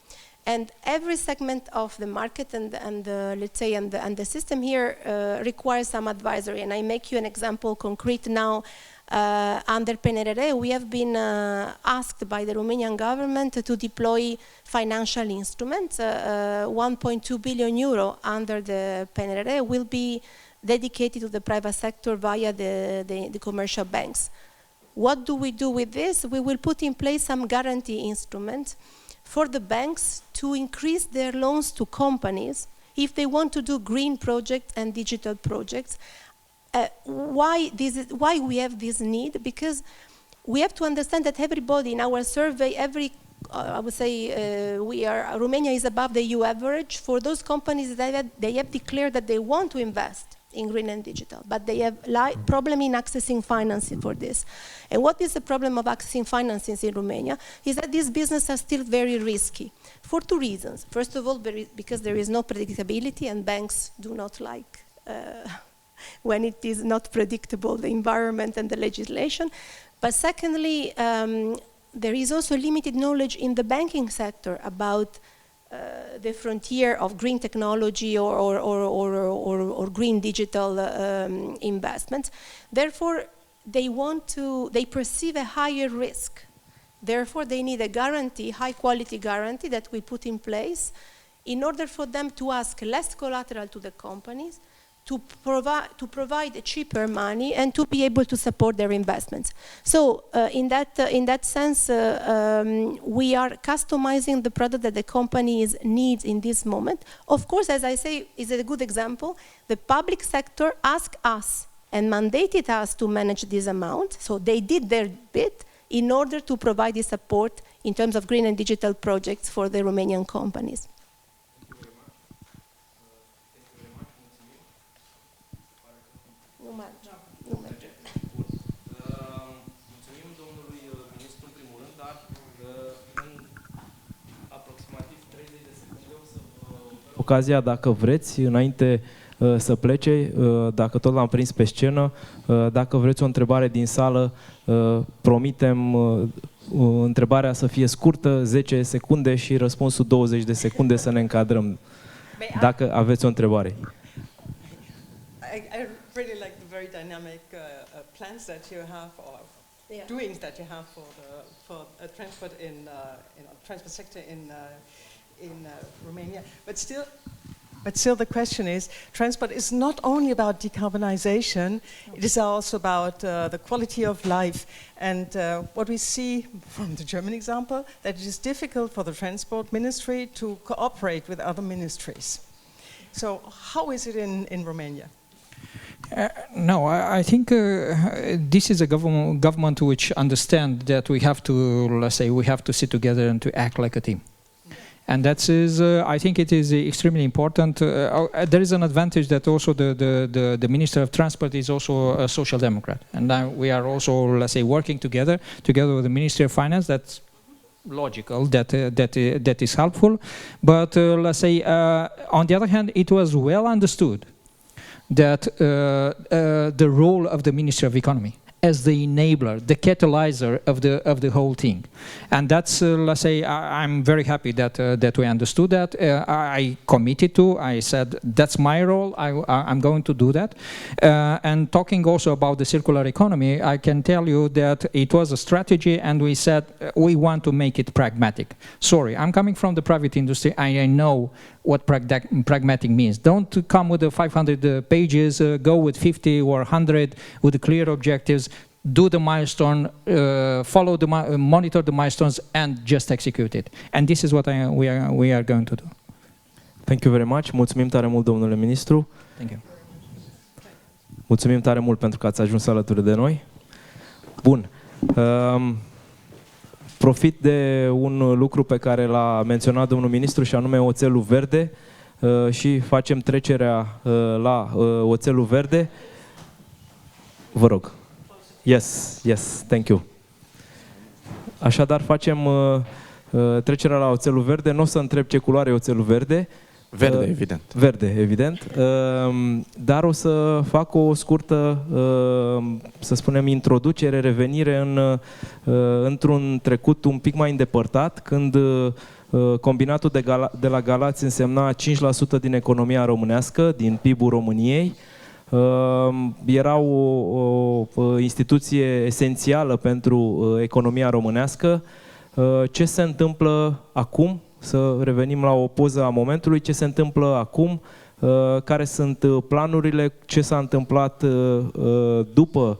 And every segment of the market and let's say and the system here requires some advisory. And I make you an example concrete now. Under PNRR, we have been asked by the Romanian government to deploy financial instruments. 1.2 billion euro under the PNRR will be dedicated to the private sector via the commercial banks. What do we do with this? We will put in place some guarantee instruments for the banks to increase their loans to companies if they want to do green projects and digital projects. Why we have this need? Because we have to understand that everybody in our survey, I would say Romania is above the EU average. For those companies that they have declared that they want to invest in green and digital, but they have problem in accessing financing for this. And what is the problem of accessing financing in Romania is that these businesses are still very risky for two reasons. First of all, because there is no predictability and banks do not like when it is not predictable, the environment and the legislation. But secondly, there is also limited knowledge in the banking sector about the frontier of green technology or green digital investments. Therefore, they perceive a higher risk. Therefore, they need a guarantee, high quality guarantee that we put in place in order for them to ask less collateral to the companies, to provide cheaper money and to be able to support their investments. So in that sense, we are customizing the product that the company needs in this moment. Of course, as I say, is a good example. The public sector asked us and mandated us to manage this amount. So they did their bit in order to provide this support in terms of green and digital projects for the Romanian companies. Mulțumim domnului ministru în primul rând, dar în aproximativ 30 de secunde o să vă ofer ocazia, dacă vreți, înainte să plece, dacă tot l-am prins pe scenă, dacă vreți o întrebare din sală, promitem întrebarea să fie scurtă, 10 secunde și răspunsul 20 de secunde, să ne încadrăm. Dacă aveți o întrebare. I really like the very dynamic plans that you have, or doings that you have for transport transport sector in Romania. But still, the question is, transport is not only about decarbonization; it is also about the quality of life. And what we see from the German example, that it is difficult for the transport ministry to cooperate with other ministries. So, how is it in Romania? No, I think this is a government which understands that we have to, let's say, we have to sit together and to act like a team. And that is, I think it is extremely important. There is an advantage that also the Minister of Transport is also a social democrat. And we are also, let's say, working together with the Ministry of Finance. That's logical, that is helpful. But let's say, on the other hand, it was well understood that the role of the Ministry of Economy as the enabler, the catalyzer of the whole thing, and that's let's say I'm very happy that we understood that. I committed to. I said that's my role. I'm going to do that. And talking also about the circular economy, I can tell you that it was a strategy, and we said we want to make it pragmatic. Sorry, I'm coming from the private industry. I know what pragmatic means. Don't come with the 500 pages, go with 50 or 100 with the clear objectives, do the milestone, monitor the milestones and just execute it. And this is what we are going to do. Thank you very much. Mulțumim tare mult, domnule ministru. Thank you. Mulțumim tare mult pentru că ați ajuns alături de noi. Bun. Profit de un lucru pe care l-a menționat domnul ministru și anume oțelul verde. și facem trecerea la oțelul verde. Vă rog. Yes, thank you. Așadar facem trecerea la oțelul verde. Nu o să întreb ce culoare e oțelul verde. Verde, evident. Verde, evident. Dar o să fac o scurtă, să spunem, introducere, revenire într-un trecut un pic mai îndepărtat, când combinatul de la Galați însemna 5% din economia românească, din PIB-ul României. Era o instituție esențială pentru economia românească. Ce se întâmplă acum? Să revenim la o poză a momentului. Ce se întâmplă acum? Care sunt planurile? Ce s-a întâmplat după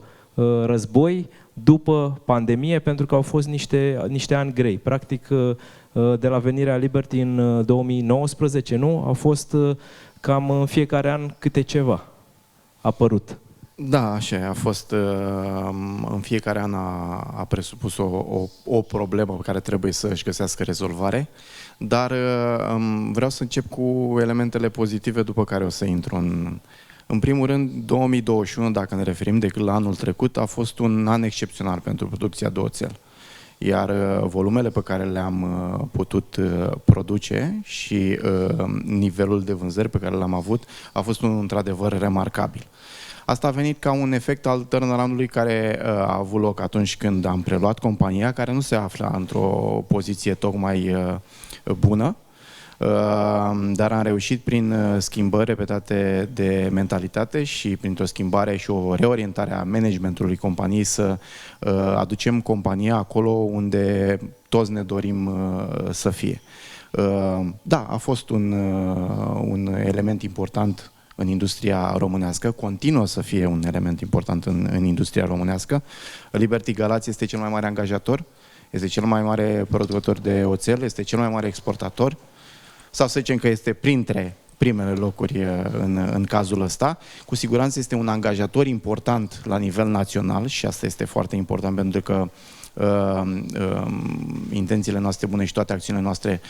război, după pandemie? Pentru că au fost niște ani grei. Practic, de la venirea Liberty în 2019, nu? Au fost cam în fiecare an câte ceva apărut. Da, așa a fost. În fiecare an a presupus o problemă pe care trebuie să își găsească rezolvare, dar vreau să încep cu elementele pozitive, după care o să intru în primul rând, 2021, dacă ne referim decât la anul trecut, a fost un an excepțional pentru producția de oțel. Iar volumele pe care le-am putut produce și nivelul de vânzări pe care l-am avut a fost unul într-adevăr remarcabil. Asta a venit ca un efect al turnaround-ului care a avut loc atunci când am preluat compania, care nu se afla într-o poziție tocmai bună, dar am reușit prin schimbări repetate de mentalitate și printr-o schimbare și o reorientare a managementului companiei să aducem compania acolo unde toți ne dorim să fie. Da, a fost un element important în industria românească, continuă să fie un element important în industria românească. Liberty Galați este cel mai mare angajator, este cel mai mare producător de oțel, este cel mai mare exportator, sau să zicem că este printre primele locuri în cazul ăsta. Cu siguranță este un angajator important la nivel național și asta este foarte important pentru că intențiile noastre bune și toate acțiunile noastre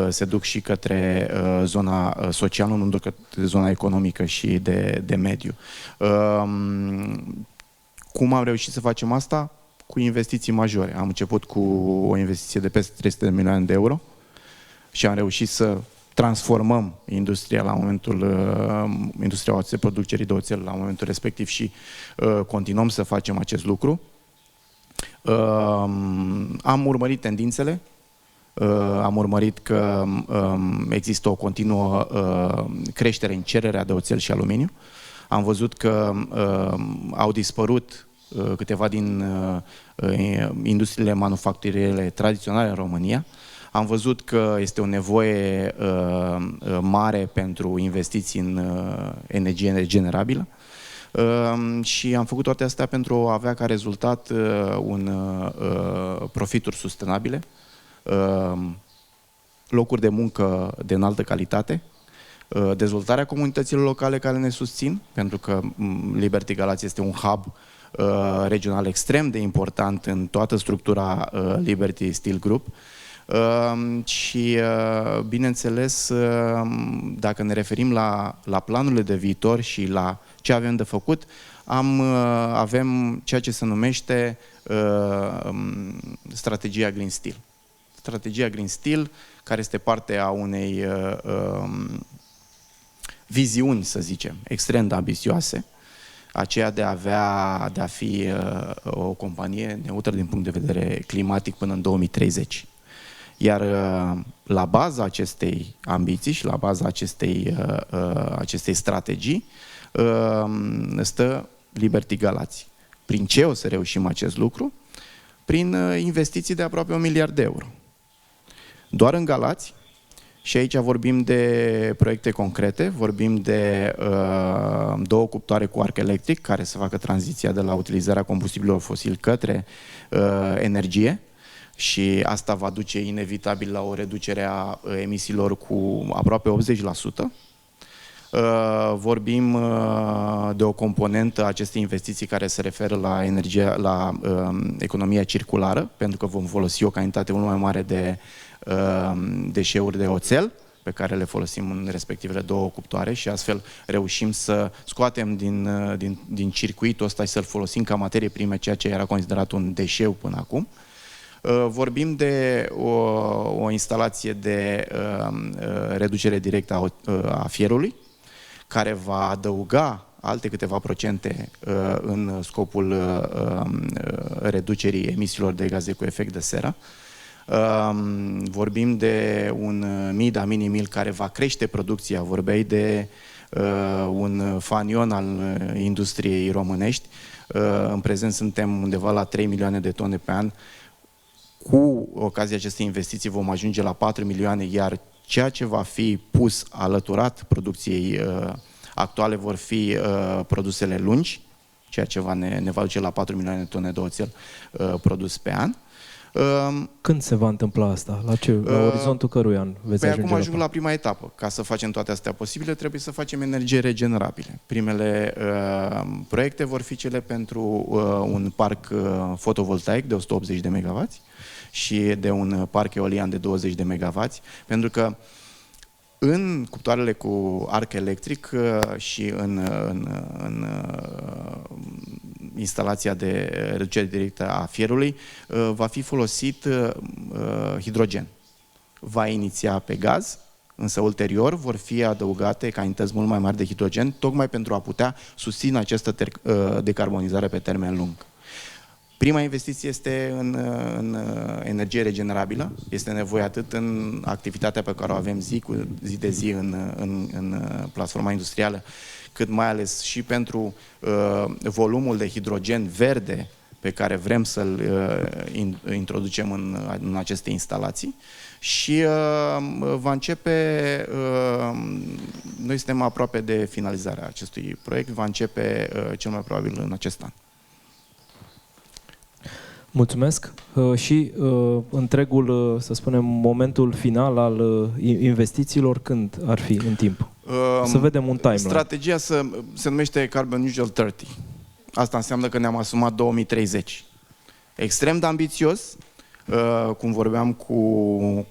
se duc și către zona socială, nu doar către zona economică și de mediu. Cum am reușit să facem asta? Cu investiții majore. Am început cu o investiție de peste 300 de milioane de euro și am reușit să transformăm industria la momentul, industria producerii de oțel la momentul respectiv și continuăm să facem acest lucru. Am urmărit tendințele, am urmărit că există o continuă creștere în cererea de oțel și aluminiu. Am văzut că au dispărut câteva din industriile manufacturiere tradiționale în România. Am văzut că este o nevoie mare pentru investiții în energie regenerabilă. Și am făcut toate astea pentru a avea ca rezultat profituri sustenabile, locuri de muncă de înaltă calitate, dezvoltarea comunităților locale care ne susțin, pentru că Liberty Galați este un hub regional extrem de important în toată structura Liberty Steel Group. Și, bineînțeles, dacă ne referim la planurile de viitor și la ce avem de făcut, avem ceea ce se numește strategia Green Steel. Strategia Green Steel, care este parte a unei viziuni, să zicem, extrem de ambițioase, aceea de a fi o companie neutră din punct de vedere climatic până în 2030. Iar la baza acestei ambiții și la baza acestei strategii stă Liberty Galați. Prin ce o să reușim acest lucru? Prin investiții de aproape 1 miliard de euro. Doar în Galați, și aici vorbim de proiecte concrete, vorbim de 2 cuptoare cu arc electric care să facă tranziția de la utilizarea combustibililor fosili către energie. Și asta va duce inevitabil la o reducere a emisiilor cu aproape 80%. Vorbim de o componentă a acestei investiții care se referă la energie, la economia circulară, pentru că vom folosi o cantitate mult mai mare de deșeuri de oțel pe care le folosim în respectivele două cuptoare și astfel reușim să scoatem din circuitul ăsta și să-l folosim ca materie primă, ceea ce era considerat un deșeu până acum. Vorbim de o instalație de reducere directă a fierului, care va adăuga alte câteva procente în scopul reducerii emisiilor de gaze cu efect de seră. Vorbim de un mini mill care va crește producția, vorbeai de un fanion al industriei românești. În prezent suntem undeva la 3 milioane de tone pe an. Cu ocazia acestei investiții vom ajunge la 4 milioane, iar ceea ce va fi pus alăturat producției actuale vor fi produsele lungi, ceea ce ne va duce la 4 milioane de tone de oțel produs pe an. Când se va întâmpla asta? La orizontul cărui an veți ajunge? Acum ajung la prima etapă. Ca să facem toate astea posibile, trebuie să facem energie regenerabile. Primele proiecte vor fi cele pentru un parc fotovoltaic de 180 de MW și de un parc eolian de 20 de MW, pentru că în cuptoarele cu arc electric și în instalația de reducere directă a fierului va fi folosit hidrogen. Va iniția pe gaz, însă ulterior vor fi adăugate cantități mult mai mari de hidrogen, tocmai pentru a putea susține această decarbonizare pe termen lung. Prima investiție este în energie regenerabilă. Este nevoie atât în activitatea pe care o avem zi de zi în platforma industrială, cât mai ales și pentru volumul de hidrogen verde pe care vrem să-l introducem în aceste instalații. Și va începe, noi suntem aproape de finalizarea acestui proiect, va începe cel mai probabil în acest an. Mulțumesc. Și întregul, să spunem, momentul final al investițiilor, când ar fi în timp? Să vedem un timeline. Strategia se numește Carbon Neutral 30. Asta înseamnă că ne-am asumat 2030. Extrem de ambițios, cum vorbeam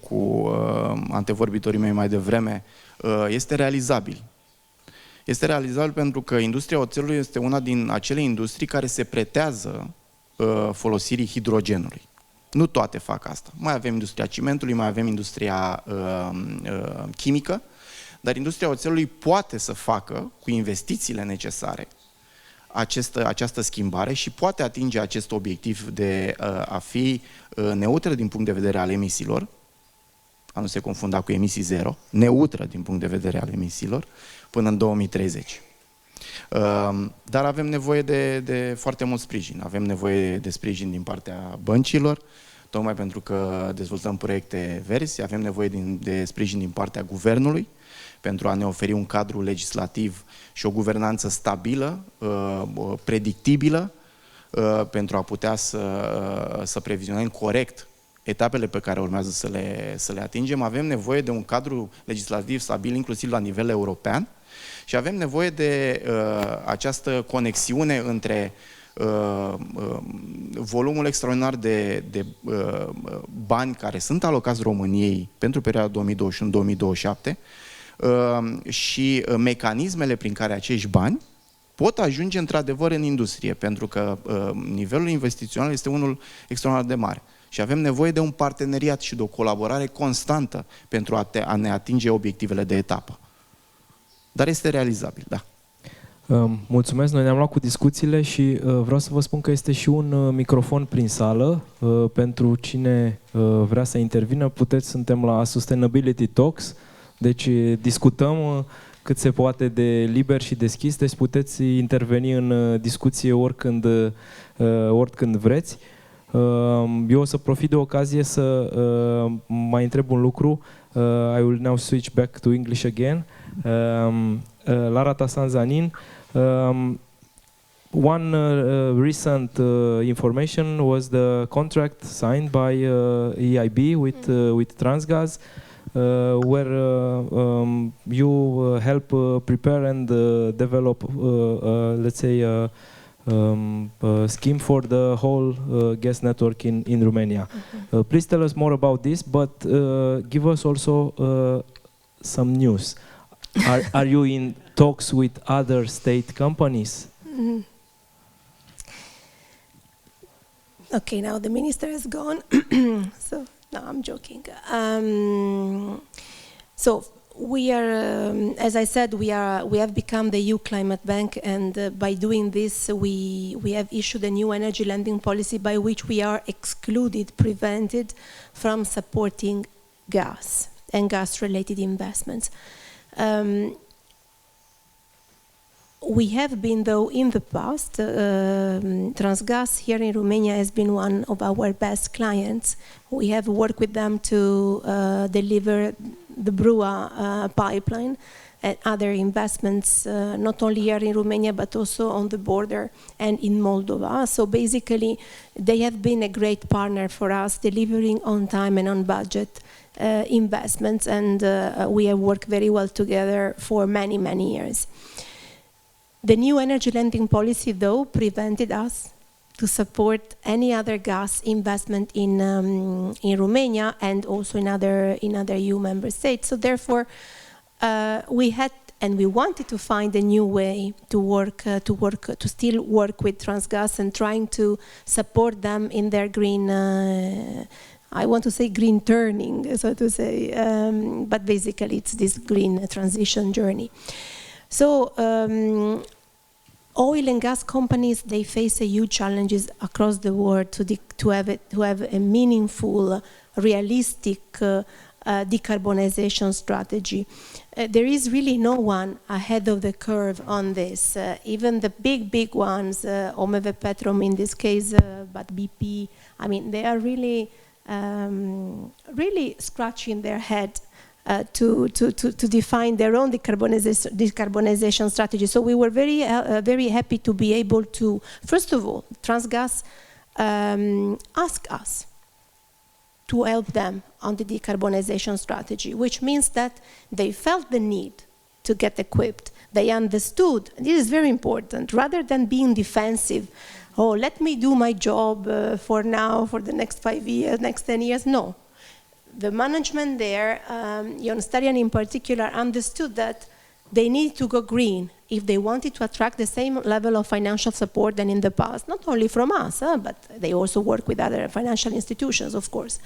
cu antevorbitorii mei mai devreme, este realizabil. Este realizabil pentru că industria oțelului este una din acele industrii care se pretează folosirii hidrogenului. Nu toate fac asta. Mai avem industria cimentului, mai avem industria chimică, dar industria oțelului poate să facă, cu investițiile necesare, această schimbare și poate atinge acest obiectiv de a fi neutră din punct de vedere al emisiilor, a nu se confunda cu emisii zero, neutră din punct de vedere al emisiilor, până în 2030. Dar avem nevoie de foarte mult sprijin. Avem nevoie de sprijin din partea băncilor, tocmai pentru că dezvoltăm proiecte verzi, avem nevoie de sprijin din partea guvernului, pentru a ne oferi un cadru legislativ și o guvernanță stabilă, predictibilă, pentru a putea să previzionăm corect etapele pe care urmează să le atingem. Avem nevoie de un cadru legislativ stabil, inclusiv la nivel european, și avem nevoie de această conexiune între volumul extraordinar de bani care sunt alocați României pentru perioada 2021-2027 și mecanismele prin care acești bani pot ajunge într-adevăr în industrie, pentru că nivelul investițional este unul extraordinar de mare. Și avem nevoie de un parteneriat și de o colaborare constantă pentru a ne atinge obiectivele de etapă. Dar este realizabil, da. Mulțumesc, noi ne-am luat cu discuțiile și vreau să vă spun că este și un microfon prin sală. Pentru cine vrea să intervină, suntem la Sustainability Talks, deci discutăm cât se poate de liber și deschis, deci puteți interveni în discuție oricând vreți. Eu o să profit de ocazie să mai întreb un lucru. I will now switch back to English again. Lara Tassan Zanin, one recent information was the contract signed by EIB with Transgaz, where you help prepare and develop, let's say, scheme for the whole gas network in Romania. Please tell us more about this, but give us also some news. Are you in talks with other state companies? Okay, now the minister is gone, so no, I'm joking. So we are, as I said, we have become the EU Climate Bank, and by doing this, we have issued a new energy lending policy by which we are prevented from supporting gas and gas-related investments. We have been, though, in the past, Transgas here in Romania has been one of our best clients. We have worked with them to deliver the Brua pipeline and other investments, not only here in Romania, but also on the border and in Moldova. So basically, they have been a great partner for us, delivering on time and on budget investments, and we have worked very well together for many, many years. The new energy lending policy, though, prevented us to support any other gas investment in Romania and also in other EU member states. So therefore, we had and we wanted to find a new way to still work with Transgas and trying to support them in their green. I want to say green turning, so to say, but basically it's this green transition journey. So oil and gas companies, they face a huge challenges across the world to have a meaningful, realistic decarbonization strategy. There is really no one ahead of the curve on this. Even the big ones, OMV Petrom in this case, but BP, I mean, they are really scratching their head to define their own decarbonization strategy. So we were very happy to be able to, first of all, Transgas ask us to help them on the decarbonization strategy, which means that they felt the need to get equipped. They understood, this is very important, rather than being defensive, oh, let me do my job for now, for the next 5 years, next 10 years, no. The management there, Ionuț in particular, understood that they need to go green if they wanted to attract the same level of financial support than in the past, not only from us, but they also work with other financial institutions, of course.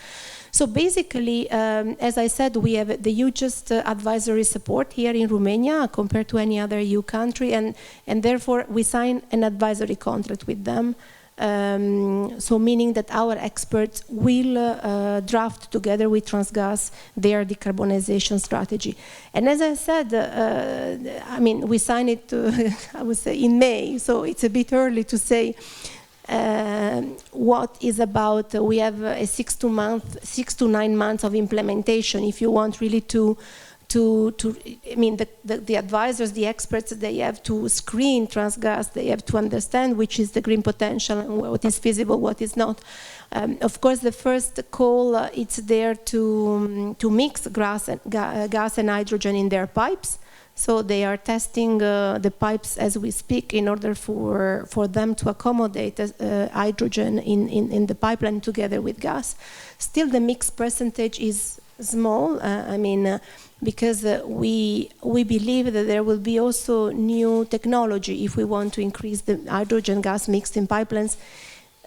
So basically, as I said, we have the hugest advisory support here in Romania compared to any other EU country, and therefore we sign an advisory contract with them. So meaning that our experts will draft together with Transgas their decarbonization strategy. And as I said, I mean, we signed it, I would say, in May, so it's a bit early to say what is about. We have a 6 to 9 months of implementation if you want really to I mean, the advisors, the experts, they have to screen Transgas, they have to understand which is the green potential and what is feasible, what is not. Of course, the first call, it's there to mix gas and hydrogen in their pipes. So they are testing the pipes as we speak in order for them to accommodate hydrogen in the pipeline together with gas. Still, the mixed percentage is small. I mean, because we believe that there will be also new technology if we want to increase the hydrogen gas mixed in pipelines.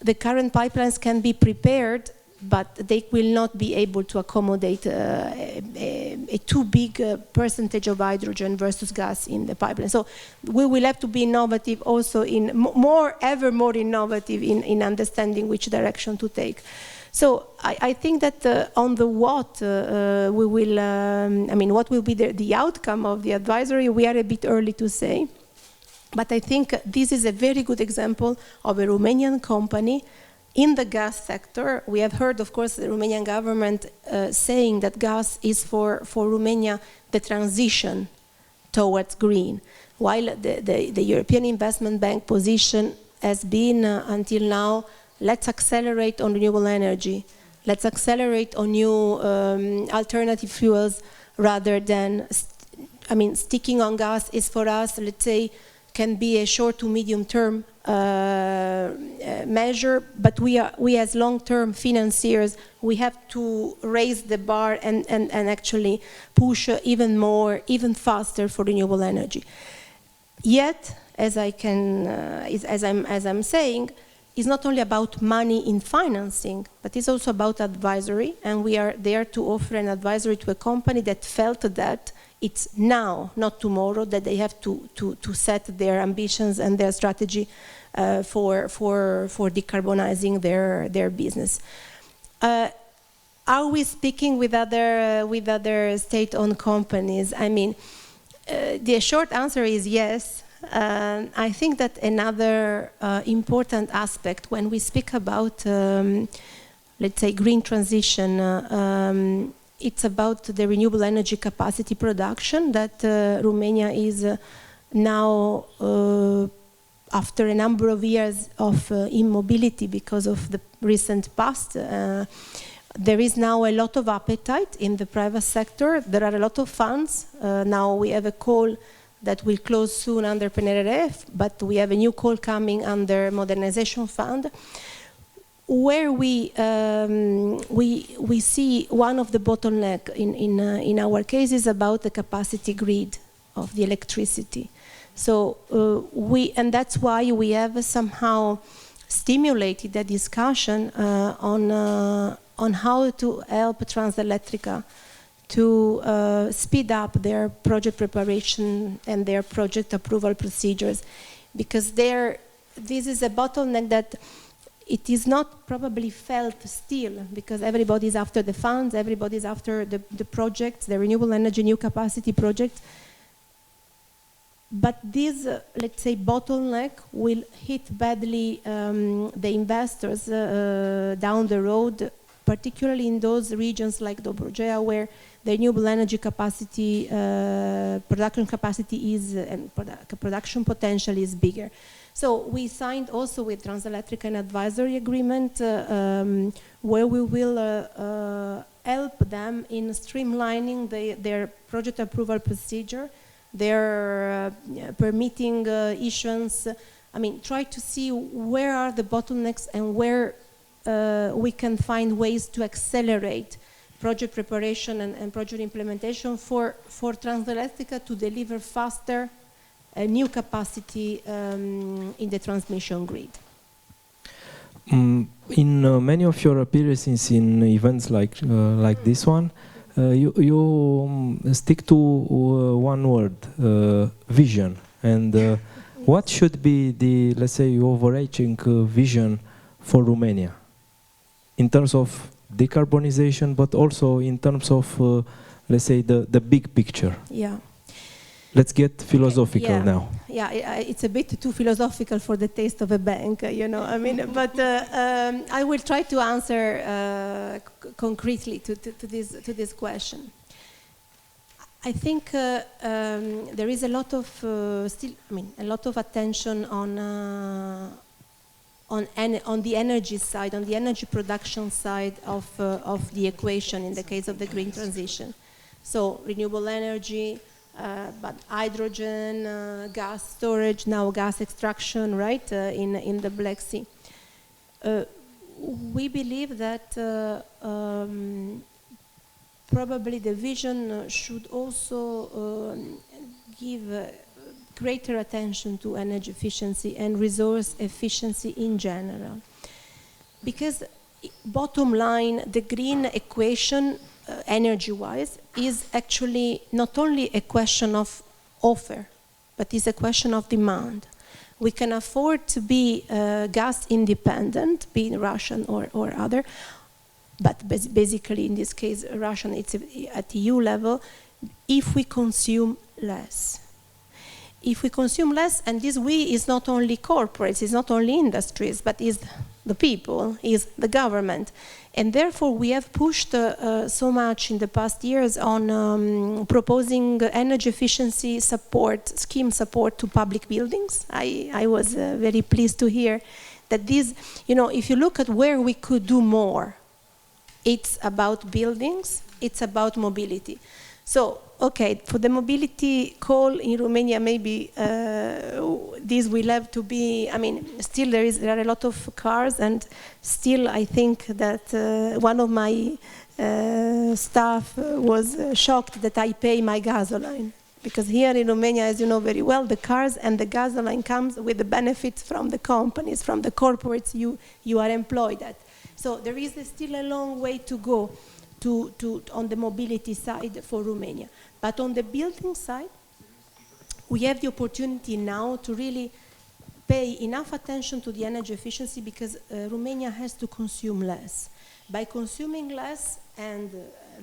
The current pipelines can be prepared, but they will not be able to accommodate a too big percentage of hydrogen versus gas in the pipeline. So we will have to be innovative also, ever more innovative in understanding which direction to take. So I think that on the what we will, I mean, what will be the outcome of the advisory, we are a bit early to say. But I think this is a very good example of a Romanian company in the gas sector. We have heard, of course, the Romanian government saying that gas is for Romania the transition towards green, while the European Investment Bank position has been until now, let's accelerate on renewable energy. Let's accelerate on new alternative fuels rather than, I mean, sticking on gas is for us, let's say, can be a short to medium term measure, but we as long-term financiers, we have to raise the bar and actually push even more, even faster for renewable energy. Yet, as I'm saying, it's not only about money in financing, but it's also about advisory, and we are there to offer an advisory to a company that felt that it's now, not tomorrow, that they have to set their ambitions and their strategy for decarbonizing their business. Are we speaking with other state-owned companies? I mean, the short answer is yes. I think that another important aspect when we speak about, let's say, green transition, it's about the renewable energy capacity production that Romania is now, after a number of years of immobility because of the recent past, there is now a lot of appetite in the private sector. There are a lot of funds. Now we have a call that will close soon under PNRR, but we have a new call coming under Modernization Fund, where we see one of the bottleneck in our case is about the capacity grid of the electricity. So and that's why we have somehow stimulated the discussion on how to help Transelectrica to speed up their project preparation and their project approval procedures, because this is a bottleneck that it is not probably felt still, because everybody's after the funds, everybody's after the projects, the renewable energy new capacity projects. But this, let's say, bottleneck will hit badly the investors down the road, particularly in those regions like Dobrogea, where the renewable energy capacity, production capacity is, and production potential is bigger. So we signed also with Transelectrica an advisory agreement where we will help them in streamlining their project approval procedure, their permitting issuance. I mean, try to see where are the bottlenecks and where we can find ways to accelerate project preparation and project implementation for Transelectrica to deliver faster a new capacity in the transmission grid. In many of your appearances in events like this one, you stick to one word, vision. And what should be the, let's say, overarching vision for Romania in terms of decarbonization, but also in terms of, let's say, the big picture? Yeah. Let's get philosophical now. Yeah, it's a bit too philosophical for the taste of a bank, you know. I mean, but I will try to answer concretely to this question. I think there is a lot of a lot of attention on the energy side, on the energy production side of the equation in the case of the green transition. So renewable energy. But hydrogen, gas storage, now gas extraction, right, in the Black Sea. We believe that probably the vision should also give greater attention to energy efficiency and resource efficiency in general. Because bottom line, the green equation energy-wise, is actually not only a question of offer, but is a question of demand. We can afford to be gas independent, be it Russian or other, but basically in this case Russian, it's at EU level, if we consume less. If we consume less, and this we is not only corporates, it's not only industries, but is the people, is the government. And therefore we have pushed so much in the past years on proposing energy efficiency support, scheme support to public buildings. I was very pleased to hear that this, you know, if you look at where we could do more, it's about buildings, it's about mobility. So, okay, for the mobility call in Romania, maybe this will have to be, I mean, still there are a lot of cars, and still I think that one of my staff was shocked that I pay my gasoline. Because here in Romania, as you know very well, the cars and the gasoline comes with the benefits from the companies, from the corporates you are employed at. So there is still a long way to go on the mobility side for Romania. But on the building side, we have the opportunity now to really pay enough attention to the energy efficiency, because Romania has to consume less. By consuming less and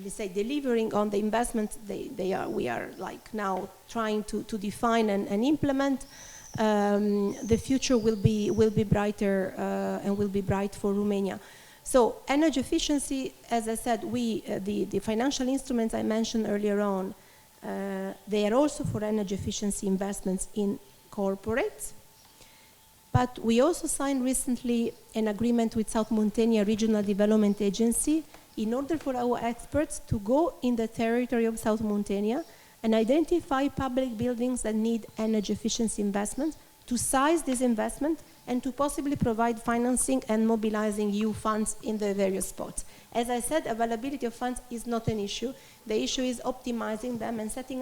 let's say delivering on the investment we are like now trying to define and implement, the future will be brighter and will be bright for Romania. So energy efficiency, as I said, the financial instruments I mentioned earlier on, they are also for energy efficiency investments in corporates. But we also signed recently an agreement with South Muntenia Regional Development Agency in order for our experts to go in the territory of South Muntenia and identify public buildings that need energy efficiency investments, to size this investment, and to possibly provide financing and mobilizing EU funds in the various spots. As I said, availability of funds is not an issue. The issue is optimizing them and setting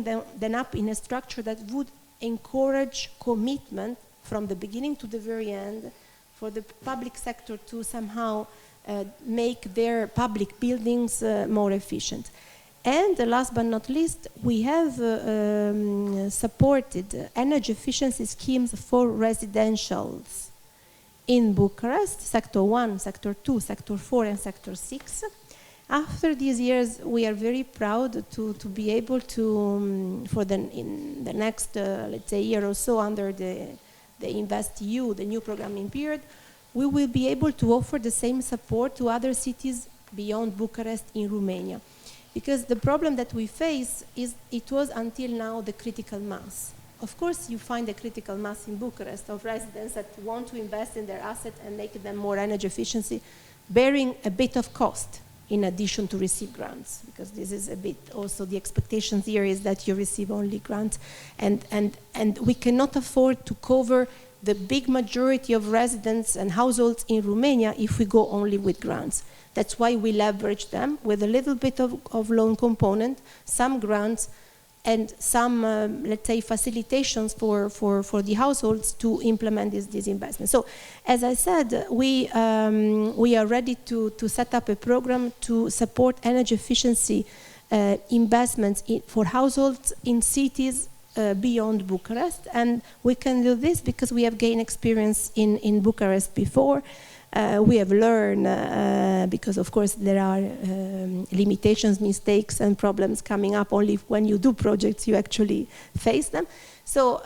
them up in a structure that would encourage commitment from the beginning to the very end for the public sector to somehow make their public buildings more efficient. And last but not least, we have supported energy efficiency schemes for residentials in Bucharest, Sector 1, Sector 2, Sector 4, and Sector 6. After these years, we are very proud to be able to, in the next, let's say, year or so, under the InvestEU, the new programming period, we will be able to offer the same support to other cities beyond Bucharest in Romania. Because the problem that we face is, it was until now the critical mass. Of course, you find a critical mass in Bucharest of residents that want to invest in their asset and make them more energy efficiency, bearing a bit of cost in addition to receive grants. Because this is a bit also the expectations here is that you receive only grants. And we cannot afford to cover the big majority of residents and households in Romania if we go only with grants. That's why we leverage them with a little bit of loan component, some grants, and some, let's say, facilitations for the households to implement this investment. So, as I said, we are ready to set up a program to support energy efficiency investments for households in cities beyond Bucharest. And we can do this because we have gained experience in Bucharest before. We have learned, because of course there are limitations, mistakes and problems coming up. Only when you do projects you actually face them. So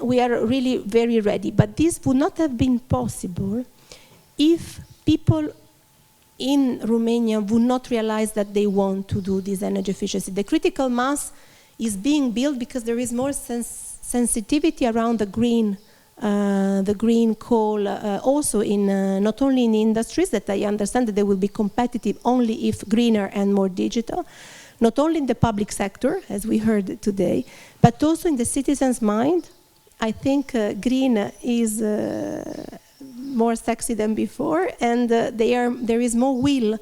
we are really very ready. But this would not have been possible if people in Romania would not realize that they want to do this energy efficiency. The critical mass is being built because there is more sensitivity around the green coal, also in not only in industries, that I understand that they will be competitive only if greener and more digital, not only in the public sector, as we heard today, but also in the citizens' mind. I think green is more sexy than before, and there is more will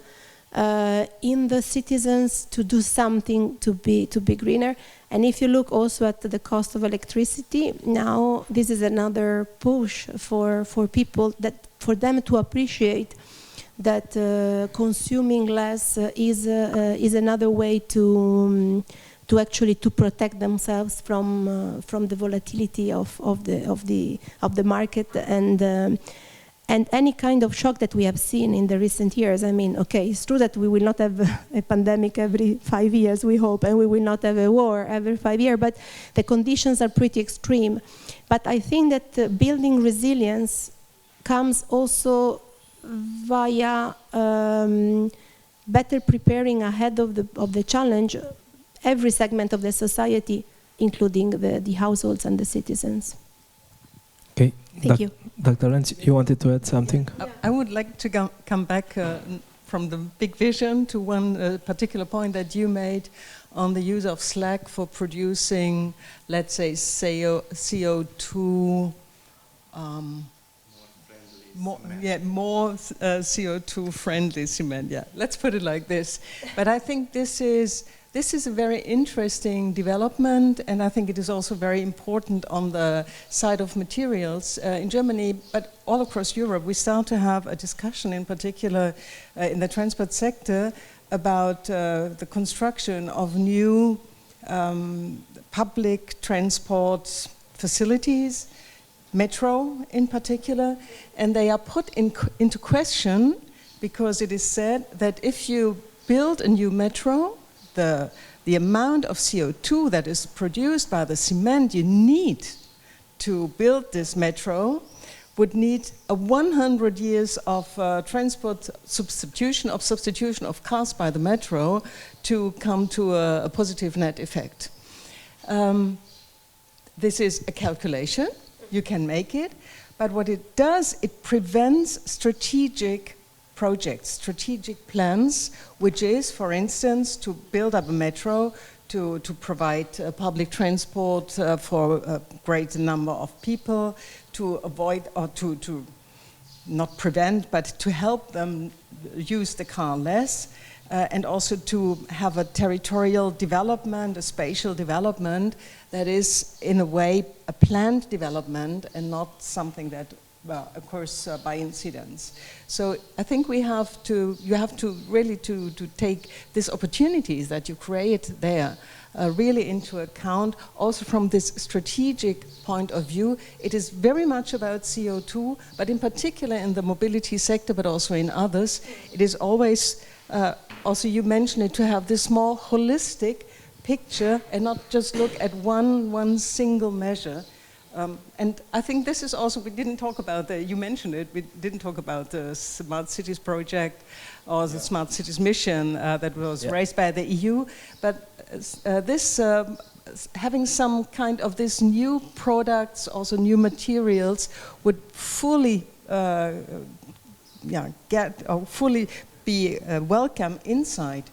in the citizens to do something to be greener. And if you look also at the cost of electricity, now this is another push for people, that for them to appreciate that consuming less is another way to actually to protect themselves from the volatility of the market and any kind of shock that we have seen in the recent years. I mean, okay, it's true that we will not have a pandemic every 5 years, we hope, and we will not have a war every 5 years, but the conditions are pretty extreme. But I think that building resilience comes also via better preparing ahead of the challenge every segment of the society, including the households and the citizens. Okay. Thank you. Dr. Lenz, you wanted to add something? Yeah. I would like to come back from the big vision to one particular point that you made on the use of slag for producing, let's say, CO2. More CO2 friendly cement. Yeah, let's put it like this. But I think this is a very interesting development, and I think it is also very important on the side of materials in Germany, but all across Europe. We start to have a discussion, in particular in the transport sector, about the construction of new public transport facilities, metro in particular, and they are put into question because it is said that if you build a new metro, the amount of CO2 that is produced by the cement you need to build this metro would need 100 years of transport substitution of cars by the metro to come to a positive net effect. This is a calculation. You can make it, but what it does, it prevents strategic projects, strategic plans, which is, for instance, to build up a metro, to provide public transport for a great number of people, to avoid, or to not prevent, but to help them use the car less, and also to have a territorial development, a spatial development that is, in a way, a planned development and not something that occurs by incidents. So I think you have to really take these opportunities that you create there really into account. Also from this strategic point of view, it is very much about CO2, but in particular in the mobility sector, but also in others, it is always, also you mentioned it, to have this more holistic picture and not just look at one single measure. And I think this is also, we didn't talk about you mentioned it, we didn't talk about the Smart Cities project or the Smart Cities mission that was raised by the EU, but having some kind of this new products, also new materials, would fully fully be welcome inside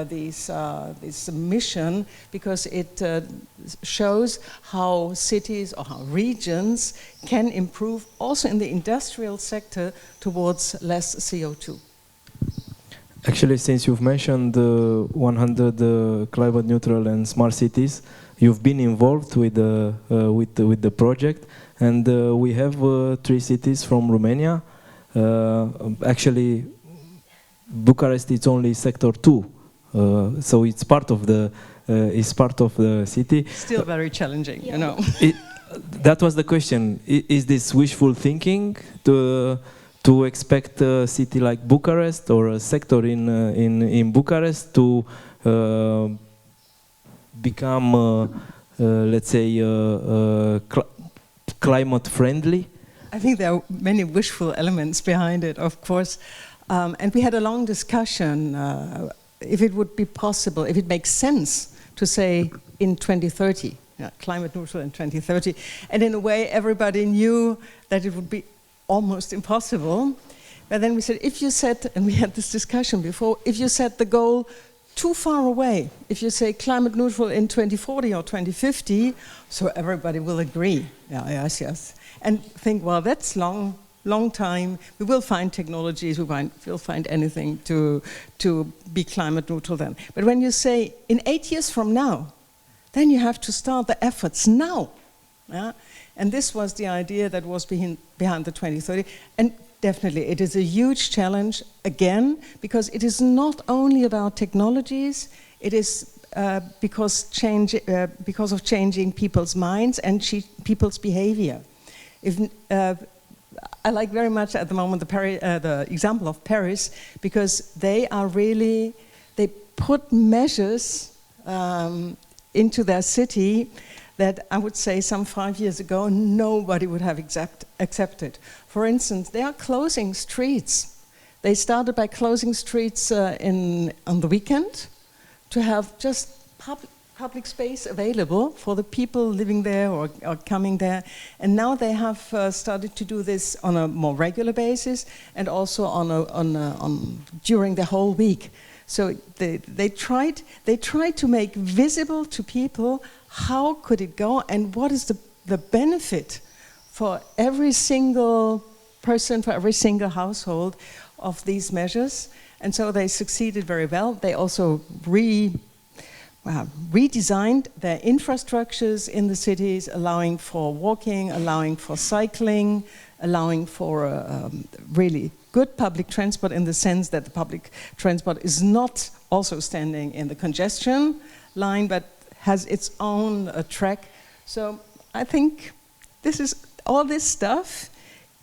this mission, because it shows how cities or how regions can improve also in the industrial sector towards less CO2. Actually, since you've mentioned 100 climate neutral and smart cities, you've been involved with the project, and we have 3 cities from Romania. Actually, Bucharest is only sector 2. So it's part of the city. Still very challenging, you know. That was the question. Is this wishful thinking to expect a city like Bucharest or a sector in Bucharest to become, let's say, climate friendly? I think there are many wishful elements behind it, of course. And we had a long discussion if it would be possible, if it makes sense to say in 2030, climate neutral in 2030. And in a way, everybody knew that it would be almost impossible. But then we said, if you set, and we had this discussion before, if you set the goal too far away, if you say climate neutral in 2040 or 2050, so everybody will agree, yes. And think, well, that's long time. We will find technologies, we'll find anything to be climate neutral then. But when you say in 8 years from now, then you have to start the efforts now. Yeah? And this was the idea that was behind the 2030. And definitely, it is a huge challenge, again, because it is not only about technologies, it is because of changing people's minds and people's behavior. I like very much at the moment the example of Paris, because they put measures into their city that I would say some 5 years ago nobody would have accepted. For instance, they are closing streets. They started by closing streets on the weekend to have just public space available for the people living there or coming there. And now they have started to do this on a more regular basis and also during the whole week. So they tried to make visible to people how could it go and what is the benefit for every single person, for every single household of these measures. And so they succeeded very well. They also redesigned their infrastructures in the cities, allowing for walking, allowing for cycling, allowing for really good public transport in the sense that the public transport is not also standing in the congestion line, but has its own track. So I think all this stuff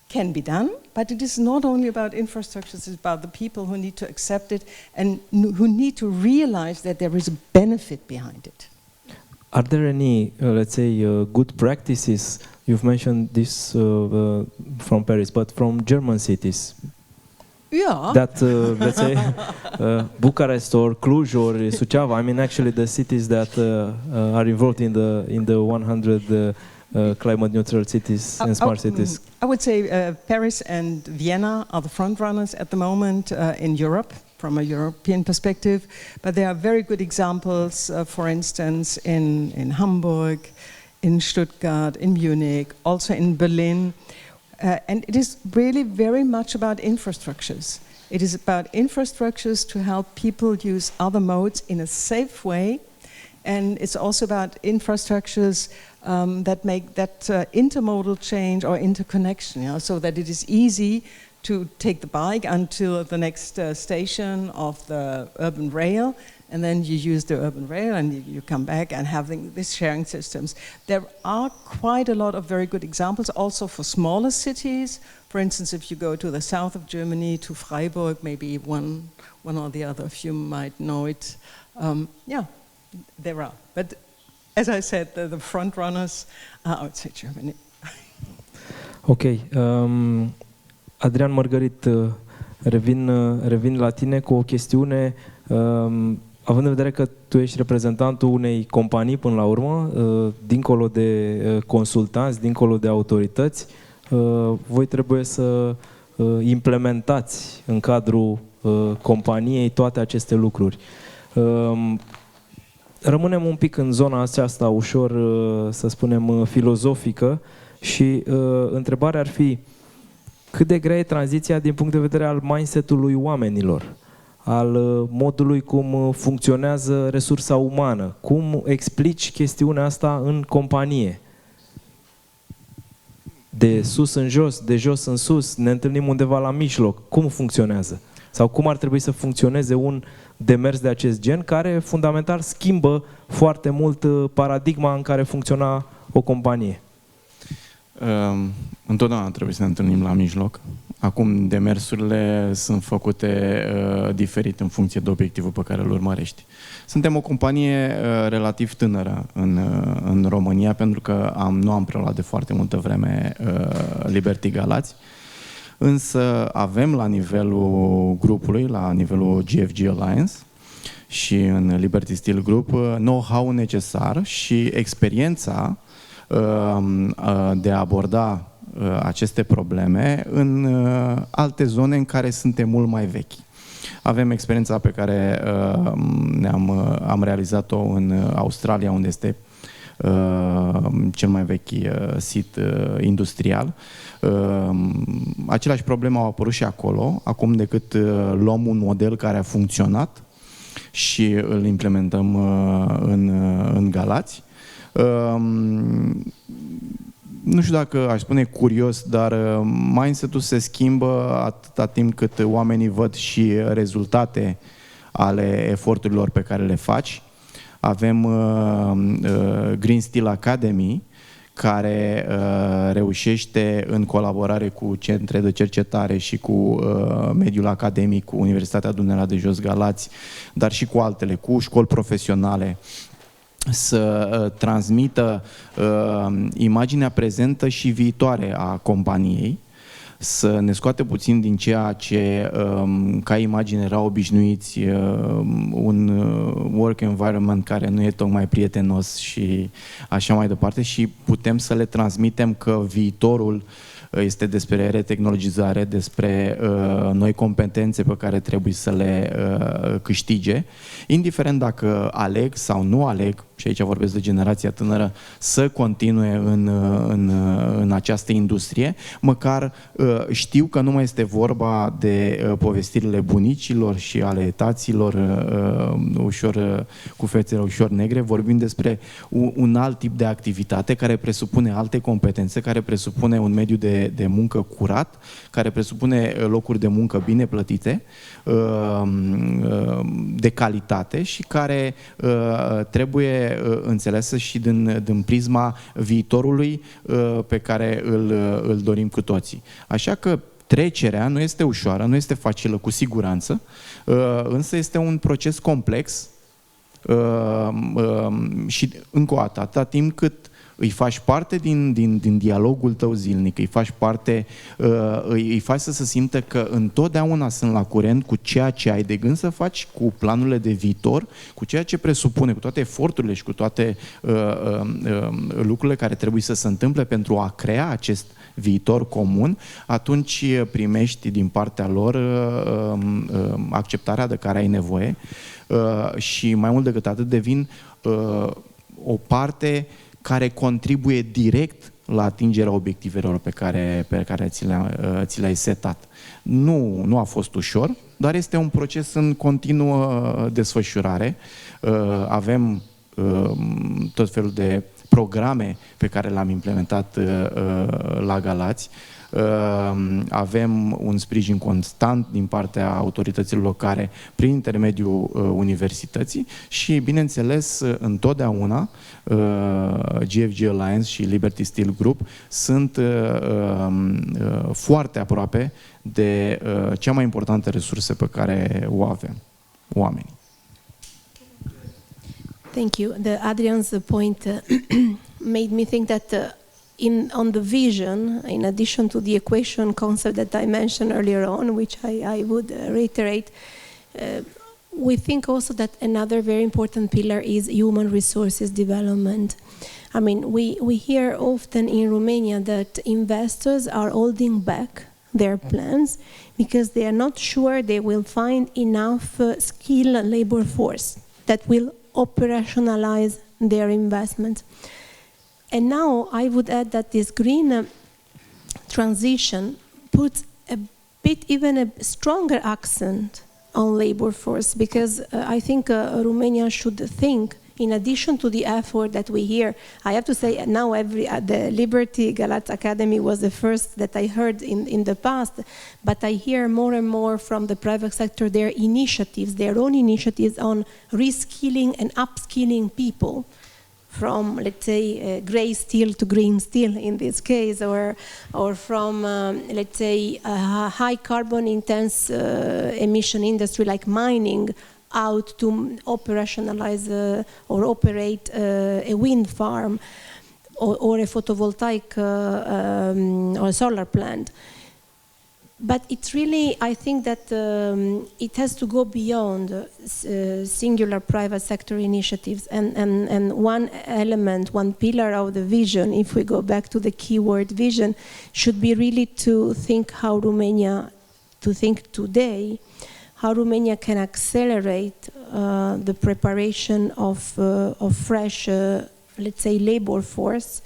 can be done, but it is not only about infrastructures, it's about the people who need to accept it and who need to realize that there is a benefit behind it. Are there any, let's say, good practices? You've mentioned this from Paris, but from German cities? Yeah. That, let's say, Bucharest or Cluj or Suceava, I mean, actually the cities that are involved in the 100 climate neutral cities and smart cities. I would say Paris and Vienna are the front runners at the moment in Europe, from a European perspective, but there are very good examples, for instance, in Hamburg, in Stuttgart, in Munich, also in Berlin. And it is really very much about infrastructures. It is about infrastructures to help people use other modes in a safe way. And it's also about infrastructures that make that intermodal change or interconnection, so that it is easy to take the bike until the next station of the urban rail, and then you use the urban rail and you come back and having these sharing systems. There are quite a lot of very good examples also for smaller cities. For instance, if you go to the south of Germany, to Freiburg, maybe one or the other of you might know it. There are. But as I said, the front runners are outside Germany. Ok. Adrian Mărgărit, revin la tine cu o chestiune. Având în vedere că tu ești reprezentantul unei companii până la urmă, dincolo de consultanți, dincolo de autorități, voi trebuie să implementați în cadrul companiei toate aceste lucruri. Rămânem un pic în zona aceasta ușor, să spunem, filozofică și întrebarea ar fi cât de grea e tranziția din punct de vedere al mindset-ului oamenilor, al modului cum funcționează resursa umană. Cum explici chestiunea asta în companie? De sus în jos, de jos în sus, ne întâlnim undeva la mijloc. Cum funcționează? Sau cum ar trebui să funcționeze un demers de acest gen, care fundamental schimbă foarte mult paradigma în care funcționa o companie? Întotdeauna trebuie să ne întâlnim la mijloc. Acum demersurile sunt făcute diferit în funcție de obiectivul pe care îl urmărești. Suntem o companie relativ tânără în România, pentru că nu am preluat de foarte multă vreme Liberty Galați. Însă avem la nivelul grupului, la nivelul GFG Alliance și în Liberty Steel Group, know-how necesar și experiența de a aborda aceste probleme în alte zone în care suntem mult mai vechi. Avem experiența pe care am realizat-o în Australia, unde este cel mai vechi sit industrial. Aceleași probleme au apărut și acolo. Acum decât luăm un model care a funcționat și îl implementăm în Galați. Nu știu dacă aș spune curios, dar mindset-ul se schimbă atâta timp cât oamenii văd și rezultate ale eforturilor pe care le faci. Avem Green Steel Academy, care reușește în colaborare cu centre de cercetare și cu mediul academic, cu Universitatea Dunărea de Jos Galați, dar și cu altele, cu școli profesionale, să transmită imaginea prezentă și viitoare a companiei, să ne scoate puțin din ceea ce ca imagine erau obișnuiți, un work environment care nu e tocmai prietenos și așa mai departe, și putem să le transmitem că viitorul este despre retehnologizare, despre noi competențe pe care trebuie să le câștige, indiferent dacă aleg sau nu aleg, și aici vorbesc de generația tânără, să continue în această industrie, măcar știu că nu mai este vorba de povestirile bunicilor și ale taților ușor cu fețele ușor negre, vorbim despre un alt tip de activitate care presupune alte competențe, care presupune un mediu de muncă curat, care presupune locuri de muncă bine plătite, de calitate și care trebuie înțelesă și din prisma viitorului pe care îl dorim cu toții. Așa că trecerea nu este ușoară, nu este facilă cu siguranță, însă este un proces complex și încă o dată, atâta timp cât îi faci parte din dialogul tău zilnic, îi faci parte, îi faci să se simtă că întotdeauna sunt la curent cu ceea ce ai de gând să faci, cu planurile de viitor, cu ceea ce presupune, cu toate eforturile și cu toate lucrurile care trebuie să se întâmple pentru a crea acest viitor comun, atunci primești din partea lor acceptarea de care ai nevoie și mai mult decât atât devin o parte care contribuie direct la atingerea obiectivelor pe care ți le-ai setat. Nu a fost ușor, dar este un proces în continuă desfășurare. Avem tot felul de programe pe care le-am implementat la Galați. Avem un sprijin constant din partea autorităților locale prin intermediul universității și, bineînțeles, întotdeauna GFG Alliance și Liberty Steel Group sunt foarte aproape de cea mai importantă resursă pe care o avem, oamenii. Thank you. Adrian's point made me think that on the vision, in addition to the equation concept that I mentioned earlier on, which I would reiterate, we think also that another very important pillar is human resources development. I mean, we hear often in Romania that investors are holding back their plans because they are not sure they will find enough skilled labor force that will operationalize their investments. And now I would add that this green transition puts a bit even a stronger accent on labor force, because I think Romania should think, in addition to the effort that we hear, I have to say now the Liberty Galați Academy was the first that I heard in the past, but I hear more and more from the private sector their initiatives, their own initiatives on reskilling and upskilling people, from, let's say, grey steel to green steel in this case, or from, let's say, a high carbon intense emission industry like mining, out to operationalize or operate a wind farm or a photovoltaic or solar plant. But it's really, I think that it has to go beyond singular private sector initiatives. And one element, one pillar of the vision, if we go back to the keyword vision, should be really to think how Romania, to think today, how Romania can accelerate the preparation of fresh, let's say, labor force.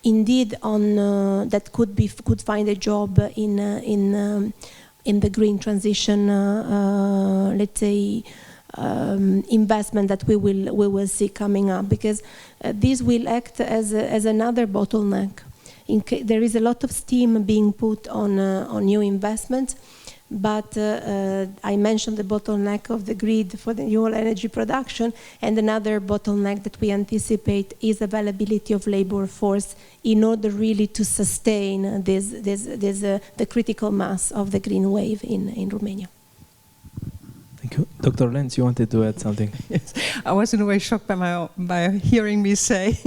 Indeed, that could find a job in the green transition, let's say, investment that we will see coming up, because this will act as another bottleneck. There is a lot of steam being put on new investments, but I mentioned the bottleneck of the grid for the renewable energy production, and another bottleneck that we anticipate is availability of labor force in order really to sustain the critical mass of the green wave in Romania. Thank you. Dr. Lenz, you wanted to add something? Yes. I was in a way shocked by hearing me say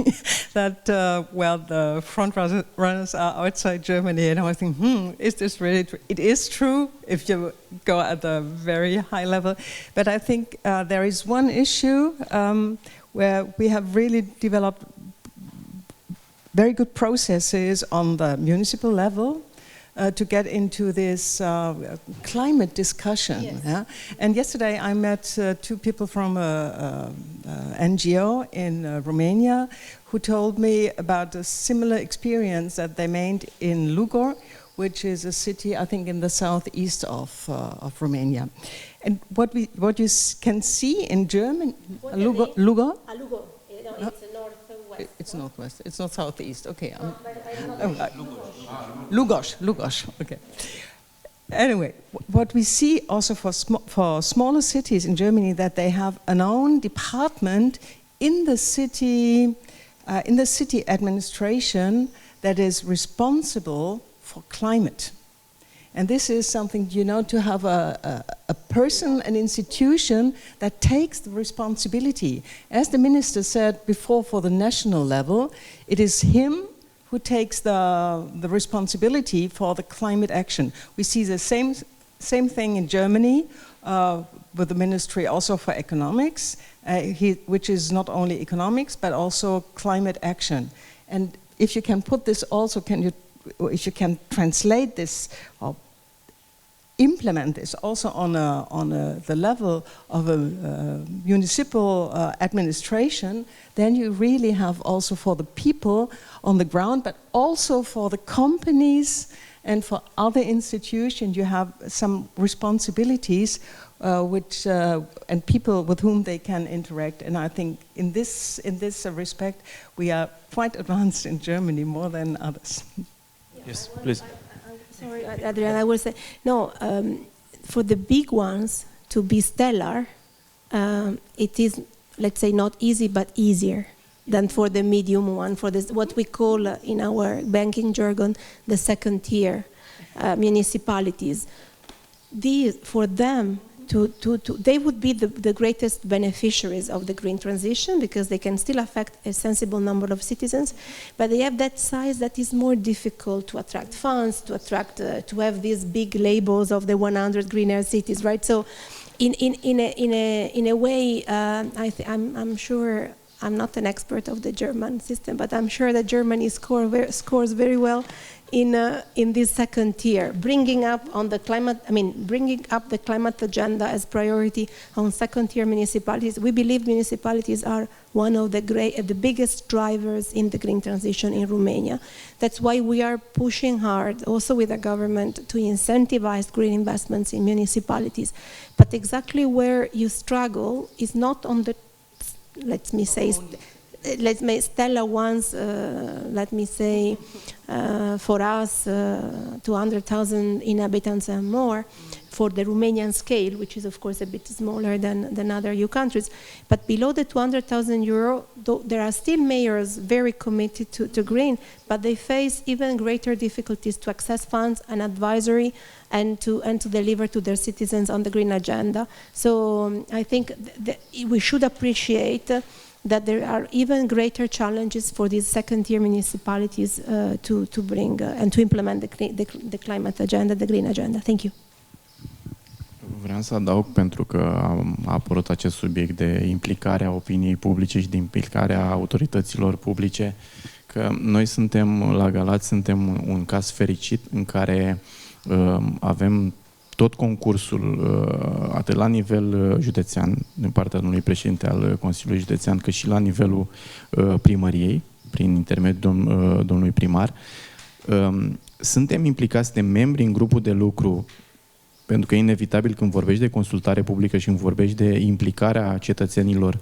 that, well, the front runners are outside Germany, and I was thinking, is this really true? It is true if you go at a very high level, but I think there is one issue where we have really developed very good processes on the municipal level to get into this climate discussion. Yes. Yeah? And yesterday I met two people from an NGO in Romania who told me about a similar experience that they made in Lugor, which is a city, I think, in the southeast of Romania. And what you can see in German, Lugor? Lugo. No, it's northwest. It's northwest. It's not southeast. Okay. Lugos. Okay. Anyway, what we see also for smaller cities in Germany, that they have an own department in the city administration that is responsible for climate. And this is something, to have a person, an institution that takes the responsibility. As the minister said before, for the national level, it is him who takes the responsibility for the climate action. We see the same thing in Germany with the Ministry also for Economics, which is not only economics but also climate action. And if you can put this also, if you can translate this or implement this also on the level of a municipal administration, then you really have also for the people on the ground, but also for the companies and for other institutions, you have some responsibilities and people with whom they can interact. And I think in this respect, we are quite advanced in Germany more than others. Yes, please. Sorry, Adrian, I will say, no, for the big ones to be stellar, it is, let's say, not easy, but easier than for the medium one, for this, what we call in our banking jargon, the second tier municipalities. For them, they would be the greatest beneficiaries of the green transition because they can still affect a sensible number of citizens, but they have that size that is more difficult to attract funds, to have these big labels of the 100 greener cities, right? So, in a way, I'm sure. I'm not an expert of the German system, but I'm sure that Germany scores very well in this second tier, bringing up the climate agenda as priority on second-tier municipalities. We believe municipalities are one of the biggest drivers in the green transition in Romania. That's why we are pushing hard, also with the government, to incentivize green investments in municipalities. But exactly where you struggle is not on the, let me say, stellar ones, for us, 200,000 inhabitants and more, for the Romanian scale, which is of course a bit smaller than other EU countries. But below the 200,000 euro, there are still mayors very committed to green, but they face even greater difficulties to access funds and advisory and to deliver to their citizens on the green agenda. So I think we should appreciate that there are even greater challenges for these second-tier municipalities to bring and to implement the climate agenda, the green agenda. Thank you. Vreau să adaug, pentru că a apărut acest subiect de implicarea opiniei publice și de implicarea autorităților publice, că noi suntem, la Galați, suntem un caz fericit în care avem tot concursul, atât la nivel județean, din partea domnului președinte al Consiliului Județean, cât și la nivelul primăriei, prin intermediul domnului primar. Suntem implicați, suntem membri în grupul de lucru, pentru că e inevitabil când vorbești de consultare publică și când vorbești de implicarea cetățenilor.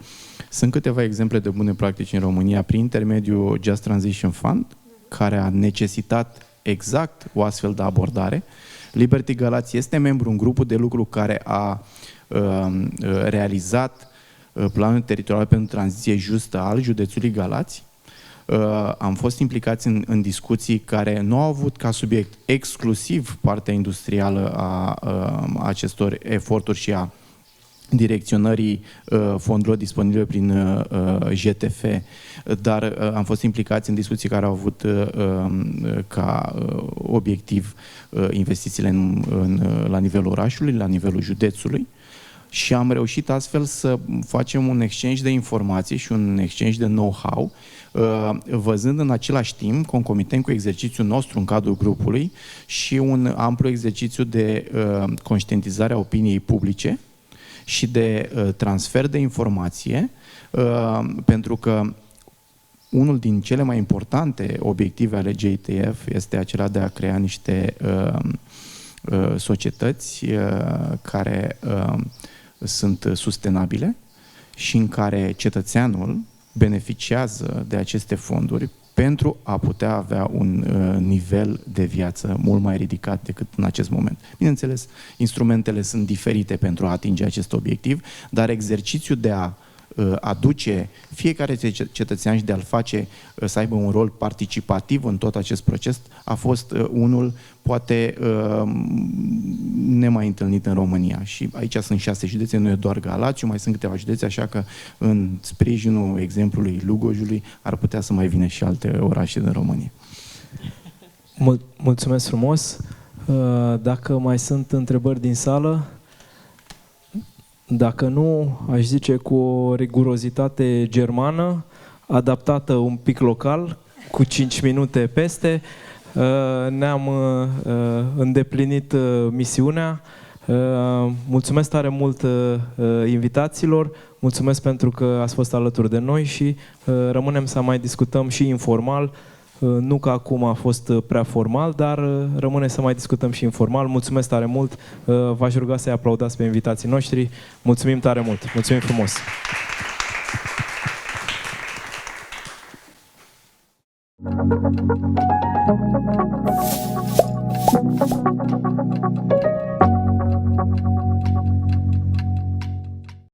Sunt câteva exemple de bune practici în România prin intermediul Just Transition Fund, care a necesitat exact o astfel de abordare. Liberty Galați este membru în grupul de lucru care a realizat planul teritorial pentru tranziție justă al județului Galați. Am fost implicați în discuții care nu au avut ca subiect exclusiv partea industrială a acestor eforturi și a direcționării fondurilor disponibile prin JTF, dar am fost implicați în discuții care au avut ca obiectiv investițiile la nivelul orașului, la nivelul județului și am reușit astfel să facem un exchange de informații și un exchange de know-how, văzând în același timp, concomitent cu exercițiul nostru în cadrul grupului și un amplu exercițiu de conștientizare a opiniei publice și de transfer de informație, pentru că unul din cele mai importante obiective ale GITF este acela de a crea niște societăți care sunt sustenabile și în care cetățeanul beneficiază de aceste fonduri pentru a putea avea un nivel de viață mult mai ridicat decât în acest moment. Bineînțeles, instrumentele sunt diferite pentru a atinge acest obiectiv, dar exercițiul de a aduce fiecare cetățean și de a-l face să aibă un rol participativ în tot acest proces a fost unul poate nemai întâlnit în România. Și aici sunt 6 județe, nu e doar Galațiu, mai sunt câteva județe, așa că în sprijinul exemplului Lugojului ar putea să mai vină și alte orașe din România. Mulțumesc frumos! Dacă mai sunt întrebări din sală, dacă nu, aș zice cu o rigurozitate germană, adaptată un pic local, cu 5 minute peste, ne-am îndeplinit misiunea. Mulțumesc tare mult invitațiilor, mulțumesc pentru că ați fost alături de noi și rămânem să mai discutăm și informal. Nu că acum a fost prea formal, dar rămâne să mai discutăm și informal. Mulțumesc tare mult, v-aș ruga să-i aplaudați pe invitații noștri. Mulțumim tare mult, mulțumim frumos!